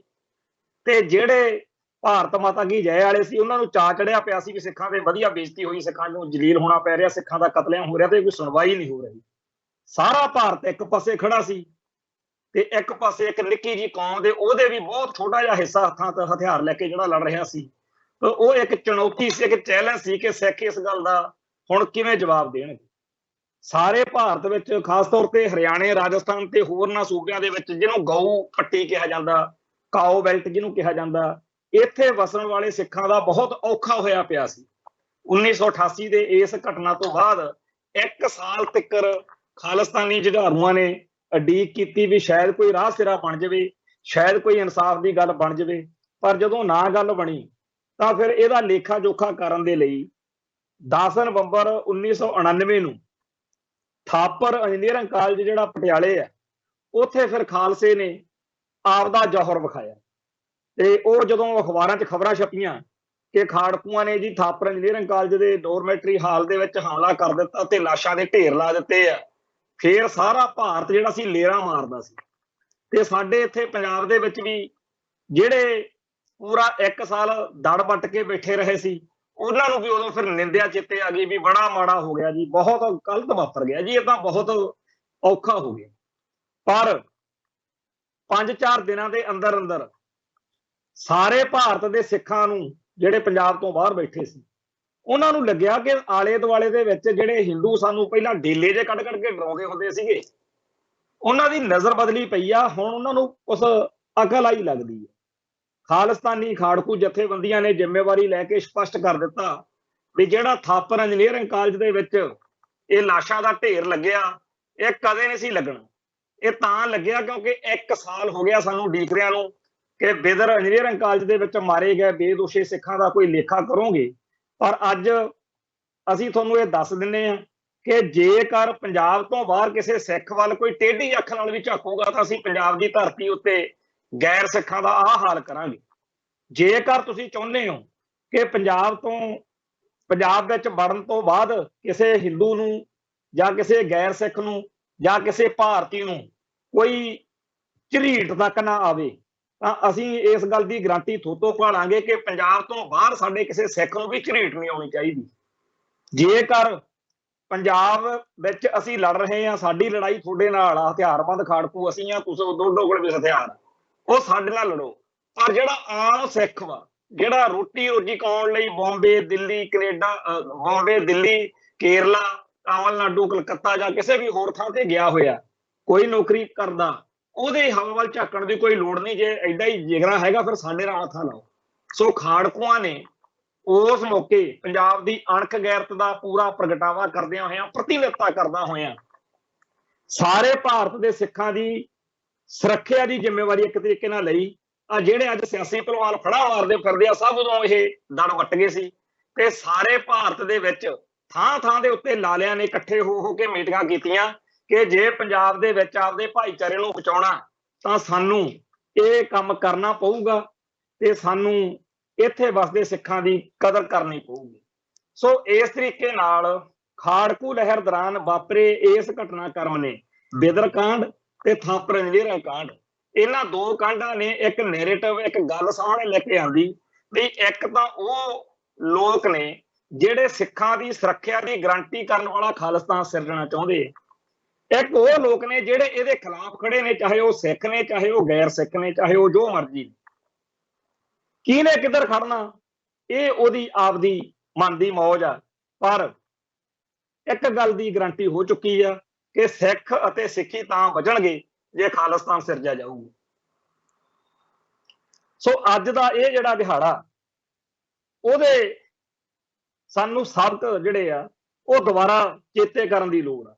ਤੇ ਜਿਹੜੇ ਭਾਰਤ ਮਾਤਾ ਕੀ ਜੈ ਵਾਲੇ ਸੀ, ਉਹਨਾਂ ਨੂੰ ਚਾਅ ਚੜਿਆ ਪਿਆ ਸੀ ਕਿ ਸਿੱਖਾਂ ਦੇ ਵਧੀਆ ਬੇਇੱਜ਼ਤੀ ਹੋਈ, ਸਿੱਖਾਂ ਨੂੰ ਜਲੀਲ ਹੋਣਾ ਪੈ ਰਿਹਾ, ਸਿੱਖਾਂ ਦਾ ਕਤਲੇਆਮ ਹੋ ਰਿਹਾ ਤੇ ਕੋਈ ਸੁਣਵਾਈ ਨਹੀਂ ਹੋ ਰਹੀ। ਸਾਰਾ ਭਾਰਤ ਇੱਕ ਪਾਸੇ ਖੜਾ ਸੀ ਤੇ ਇੱਕ ਪਾਸੇ ਇੱਕ ਨਿੱਕੀ ਜਿਹੀ ਕੌਮ ਦੇ ਉਹਦੇ ਵੀ ਬਹੁਤ ਛੋਟਾ ਜਿਹਾ ਹਿੱਸਾ ਹੱਥਾਂ ਤੇ ਹਥਿਆਰ ਲੈ ਕੇ ਜਿਹੜਾ ਲੜ ਰਿਹਾ ਸੀ। ਤੇ ਉਹ ਇੱਕ ਚੁਣੌਤੀ ਸੀ, ਇੱਕ ਚੈਲੰਜ ਸੀ ਕਿ ਸਿੱਖ ਇਸ ਗੱਲ ਦਾ ਹੁਣ ਕਿਵੇਂ ਜਵਾਬ ਦੇਣਗੇ। ਸਾਰੇ ਭਾਰਤ ਵਿੱਚ, ਖਾਸ ਤੌਰ ਤੇ ਹਰਿਆਣੇ, ਰਾਜਸਥਾਨ ਤੇ ਹੋਰਨਾਂ ਸੂਬਿਆਂ ਦੇ ਵਿੱਚ, ਜਿਹਨੂੰ ਗਊ ਪੱਟੀ ਕਿਹਾ ਜਾਂਦਾ, ਕਾਓ ਬੈਲਟ ਜਿਹਨੂੰ ਕਿਹਾ ਜਾਂਦਾ, ਇੱਥੇ ਵਸਣ ਵਾਲੇ ਸਿੱਖਾਂ ਦਾ ਬਹੁਤ ਔਖਾ ਹੋਇਆ ਪਿਆ ਸੀ। 1988 ਦੇ ਇਸ ਘਟਨਾ ਤੋਂ ਬਾਅਦ 1 ਸਾਲ ਤੱਕ ਖਾਲਿਸਤਾਨੀ ਜੁਝਾਰੂਆਂ ਨੇ ਉਡੀਕ ਕੀਤੀ ਵੀ ਸ਼ਾਇਦ ਕੋਈ ਰਾਹ ਸਿਰਾ ਬਣ ਜਾਵੇ, ਸ਼ਾਇਦ ਕੋਈ ਇਨਸਾਫ ਦੀ ਗੱਲ ਬਣ ਜਾਵੇ। ਪਰ ਜਦੋਂ ਨਾ ਗੱਲ ਬਣੀ ਤਾਂ ਫਿਰ ਇਹਦਾ ਲੇਖਾ ਜੋਖਾ ਕਰਨ ਦੇ ਲਈ 10 ਨਵੰਬਰ 1999 ਨੂੰ ਥਾਪਰ ਇੰਜੀਨੀਅਰਿੰਗ ਕਾਲਜ ਜਿਹੜਾ ਪਟਿਆਲੇ ਹੈ, ਉੱਥੇ ਫਿਰ ਖਾਲਸੇ ਨੇ ਆਪਦਾ ਜੌਹਰ ਵਿਖਾਇਆ। ਤੇ ਉਹ ਜਦੋਂ ਅਖਬਾਰਾਂ 'ਚ ਖਬਰਾਂ ਛਪੀਆਂ ਕਿ ਖਾੜਕੂਆਂ ਨੇ ਜੀ ਥਾਪਰ ਇੰਜੀਨੀਅਰਿੰਗ ਕਾਲਜ ਦੇ ਡੋਰਮੈਟਰੀ ਹਾਲ ਦੇ ਵਿੱਚ ਹਮਲਾ ਕਰ ਦਿੱਤਾ ਤੇ ਲਾਸ਼ਾਂ ਦੇ ਢੇਰ ਲਾ ਦਿੱਤੇ ਆ, ਫਿਰ ਸਾਰਾ ਭਾਰਤ ਜਿਹੜਾ ਸੀ ਲੇਰਾਂ ਮਾਰਦਾ ਸੀ। ਤੇ ਸਾਡੇ ਇੱਥੇ ਪੰਜਾਬ ਦੇ ਵਿੱਚ ਵੀ ਜਿਹੜੇ ਪੂਰਾ 1 ਸਾਲ ਦੜ ਵੱਟ ਕੇ ਬੈਠੇ ਰਹੇ ਸੀ, ਉਹਨਾਂ ਨੂੰ ਵੀ ਉਦੋਂ ਫਿਰ ਨਿੰਦਿਆ ਚੇਤੇ ਆ ਗਈ ਵੀ ਬੜਾ ਮਾੜਾ ਹੋ ਗਿਆ ਜੀ, ਬਹੁਤ ਗਲਤ ਵਾਪਰ ਗਿਆ ਜੀ, ਇਹ ਤਾਂ ਬਹੁਤ ਔਖਾ ਹੋ ਗਿਆ। ਪਰ 5-4 ਦਿਨਾਂ ਦੇ ਅੰਦਰ ਅੰਦਰ ਸਾਰੇ ਭਾਰਤ ਦੇ ਸਿੱਖਾਂ ਨੂੰ ਜਿਹੜੇ ਪੰਜਾਬ ਤੋਂ ਬਾਹਰ ਬੈਠੇ ਸੀ, ਉਹਨਾਂ ਨੂੰ ਲੱਗਿਆ ਕਿ ਆਲੇ ਦੁਆਲੇ ਦੇ ਵਿੱਚ ਜਿਹੜੇ ਹਿੰਦੂ ਸਾਨੂੰ ਪਹਿਲਾਂ ਡੇਲੇ ਜੇ ਕੱਢ ਕੱਢ ਕੇ ਡਰਾਉਂਦੇ ਹੁੰਦੇ ਸੀਗੇ, ਉਹਨਾਂ ਦੀ ਨਜ਼ਰ ਬਦਲੀ ਪਈ ਆ। ਹੁਣ ਉਹਨਾਂ ਨੂੰ ਉਸ ਅਕਲ ਆਈ ਲੱਗਦੀ ਹੈ। ਖਾਲਿਸਤਾਨੀ ਖਾੜਕੂ ਜਥੇਬੰਦੀਆਂ ਨੇ ਜ਼ਿੰਮੇਵਾਰੀ ਲੈ ਕੇ ਸਪਸ਼ਟ ਕਰ ਦਿੱਤਾ ਵੀ ਜਿਹੜਾ ਥਾਪਰ ਇੰਜੀਨੀਅਰਿੰਗ ਕਾਲਜ ਦੇ ਵਿੱਚ ਇਹ ਲਾਸ਼ਾਂ ਦਾ ਢੇਰ ਲੱਗਿਆ, ਇਹ ਕਦੇ ਨਹੀਂ ਸੀ ਲੱਗਣਾ। ਇਹ ਤਾਂ ਲੱਗਿਆ ਕਿਉਂਕਿ 1 ਸਾਲ ਹੋ ਗਿਆ ਸਾਨੂੰ ਉਡੀਕਦਿਆਂ ਨੂੰ ਕਿ ਬਿਦਰ ਇੰਜੀਨੀਅਰਿੰਗ ਕਾਲਜ ਦੇ ਵਿੱਚ ਮਾਰੇ ਗਏ ਬੇਦੋਸ਼ੀ ਸਿੱਖਾਂ ਦਾ ਕੋਈ ਲੇਖਾ ਕਰੋਗੇ। ਪਰ ਅੱਜ ਅਸੀਂ ਤੁਹਾਨੂੰ ਇਹ ਦੱਸ ਦਿੰਦੇ ਹਾਂ ਕਿ ਜੇਕਰ ਪੰਜਾਬ ਤੋਂ ਬਾਹਰ ਕਿਸੇ ਸਿੱਖ ਵੱਲ ਕੋਈ ਟੇਢੀ ਅੱਖ ਨਾਲ ਵੀ ਝਾਕੂਗਾ ਤਾਂ ਅਸੀਂ ਪੰਜਾਬ ਦੀ ਧਰਤੀ ਉੱਤੇ ਗੈਰ ਸਿੱਖਾਂ ਦਾ ਆਹ ਹਾਲ ਕਰਾਂਗੇ। ਜੇਕਰ ਤੁਸੀਂ ਚਾਹੁੰਦੇ ਹੋ ਕਿ ਪੰਜਾਬ ਵਿੱਚ ਵੜਨ ਤੋਂ ਬਾਅਦ ਕਿਸੇ ਹਿੰਦੂ ਨੂੰ ਜਾਂ ਕਿਸੇ ਗੈਰ ਸਿੱਖ ਨੂੰ ਜਾਂ ਕਿਸੇ ਭਾਰਤੀ ਨੂੰ ਕੋਈ ਝਰੀਟ ਤੱਕ ਨਾ ਆਵੇ, ਤਾਂ ਅਸੀਂ ਇਸ ਗੱਲ ਦੀ ਗਰੰਟੀ ਥੋਤੋਂ ਭਾਲਾਂਗੇ ਕਿ ਪੰਜਾਬ ਤੋਂ ਬਾਹਰ ਸਾਡੇ ਕਿਸੇ ਸਿੱਖ ਨੂੰ ਵੀ ਝਰੀਟ ਨਹੀਂ ਆਉਣੀ ਚਾਹੀਦੀ। ਜੇਕਰ ਪੰਜਾਬ ਵਿੱਚ ਅਸੀਂ ਲੜ ਰਹੇ ਹਾਂ, ਸਾਡੀ ਲੜਾਈ ਤੁਹਾਡੇ ਨਾਲ ਆ, ਹਥਿਆਰਬੰਦ ਖਾੜਕੂ ਅਸੀਂ ਆ, ਤੁਸੀਂ ਦੋਡੋ ਕੋਲ ਵੀ ਹਥਿਆਰ, ਉਹ ਸਾਡੇ ਨਾਲ ਲੜੋ। ਪਰ ਜਿਹੜਾ ਆਮ ਸਿੱਖ ਵਾ, ਜਿਹੜਾ ਰੋਟੀ ਰੋਜੀ ਕਮਾਉਣ ਲਈ ਬੰਬੇ, ਦਿੱਲੀ, ਕੈਨੇਡਾ, ਬੰਬੇ, ਦਿੱਲੀ, ਕੇਰਲਾ, ਤਾਮਿਲਨਾਡੂ, ਕਲਕੱਤਾ ਜਾਂ ਕਿਸੇ ਵੀ ਹੋਰ ਥਾਂ ਤੇ ਗਿਆ ਹੋਇਆ, ਕੋਈ ਨੌਕਰੀ ਕਰਦਾ, ਉਹਦੇ ਹਵਾ ਵੱਲ ਝਾਕਣ ਦੀ ਕੋਈ ਲੋੜ ਨਹੀਂ। ਜੇ ਐਡਾ ਹੀ ਜਿਗਰਾ ਹੈਗਾ ਫਿਰ ਸਾਡੇ ਨਾਲ ਹੱਥਾਂ ਲਾਓ। ਸੋ ਖਾੜਕੂਆਂ ਨੇ ਉਸ ਮੌਕੇ ਪੰਜਾਬ ਦੀ ਅਣਖ ਗੈਰਤ ਦਾ ਪੂਰਾ ਪ੍ਰਗਟਾਵਾ ਕਰਦਿਆਂ ਹੋਇਆਂ, ਪ੍ਰਤੀਨਿਧਤਾ ਕਰਦਾ ਹੋਇਆਂ, ਸਾਰੇ ਭਾਰਤ ਦੇ ਸਿੱਖਾਂ ਦੀ ਸੁਰੱਖਿਆ ਦੀ ਜ਼ਿੰਮੇਵਾਰੀ ਇੱਕ ਤਰੀਕੇ ਨਾਲ ਲਈ। ਆ ਜਿਹੜੇ ਅੱਜ ਸਿਆਸੀ ਪਹਿਲਵਾਨ ਫੜਾ ਮਾਰਦੇ ਫਿਰਦੇ ਆ, ਸਭ ਉਦੋਂ ਇਹ ਦੜ ਵੱਟ ਗਏ ਸੀ। ਤੇ ਸਾਰੇ ਭਾਰਤ ਦੇ ਵਿੱਚ ਥਾਂ ਥਾਂ ਦੇ ਉੱਤੇ ਲਾਲਿਆਂ ਨੇ ਇਕੱਠੇ ਹੋ ਕੇ ਮੀਟਿੰਗਾਂ ਕੀਤੀਆਂ ਕਿ ਜੇ ਪੰਜਾਬ ਦੇ ਵਿੱਚ ਆਪਦੇ ਭਾਈਚਾਰੇ ਨੂੰ ਬਚਾਉਣਾ ਤਾਂ ਸਾਨੂੰ ਇਹ ਕੰਮ ਕਰਨਾ ਪਊਗਾ ਤੇ ਸਾਨੂੰ ਇੱਥੇ ਵਸਦੇ ਸਿੱਖਾਂ ਦੀ ਕਦਰ ਕਰਨੀ ਪਊਗੀ। ਸੋ ਇਸ ਤਰੀਕੇ ਨਾਲ ਖਾੜਕੂ ਲਹਿਰ ਦੌਰਾਨ ਵਾਪਰੇ ਇਸ ਘਟਨਾਕ੍ਰਮ ਨੇ ਬਿਦਰ ਕਾਂਡ ਤੇ ਥਾਪਰ ਇੰਜੀਨੀਅਰਿੰਗ ਕਾਂਡ, ਇਹਨਾਂ 2 ਕਾਂਡਾਂ ਨੇ ਇੱਕ ਨੈਰੇਟਿਵ, ਇੱਕ ਗੱਲ ਸਾਹਮਣੇ ਲੈ ਕੇ ਆਂਦੀ ਵੀ ਇੱਕ ਤਾਂ ਉਹ ਲੋਕ ਨੇ ਜਿਹੜੇ ਸਿੱਖਾਂ ਦੀ ਸੁਰੱਖਿਆ ਦੀ ਗਰੰਟੀ ਕਰਨ ਵਾਲਾ ਖਾਲਿਸਤਾਨ ਸਿਰਜਣਾ ਚਾਹੁੰਦੇ, ਇੱਕ ਉਹ ਲੋਕ ਨੇ ਜਿਹੜੇ ਇਹਦੇ ਖਿਲਾਫ ਖੜੇ ਨੇ, ਚਾਹੇ ਉਹ ਸਿੱਖ ਨੇ, ਚਾਹੇ ਉਹ ਗੈਰ ਸਿੱਖ ਨੇ, ਚਾਹੇ ਉਹ ਜੋ ਮਰਜ਼ੀ। ਕਿਹਨੇ ਕਿੱਧਰ ਖੜਨਾ ਇਹ ਉਹਦੀ ਆਪਦੀ ਮਨ ਦੀ ਮੌਜ ਆ। ਪਰ ਇੱਕ ਗੱਲ ਦੀ ਗਰੰਟੀ ਹੋ ਚੁੱਕੀ ਆ ਕਿ ਸਿੱਖ ਅਤੇ ਸਿੱਖੀ ਤਾਂ ਬਚਣਗੇ ਜੇ ਖਾਲਿਸਤਾਨ ਸਿਰਜਿਆ ਜਾਊਗਾ। ਸੋ ਅੱਜ ਦਾ ਇਹ ਜਿਹੜਾ ਦਿਹਾੜਾ, ਉਹਦੇ ਸਾਨੂੰ ਸਬਕ ਜਿਹੜੇ ਆ ਉਹ ਦੁਬਾਰਾ ਚੇਤੇ ਕਰਨ ਦੀ ਲੋੜ ਆ।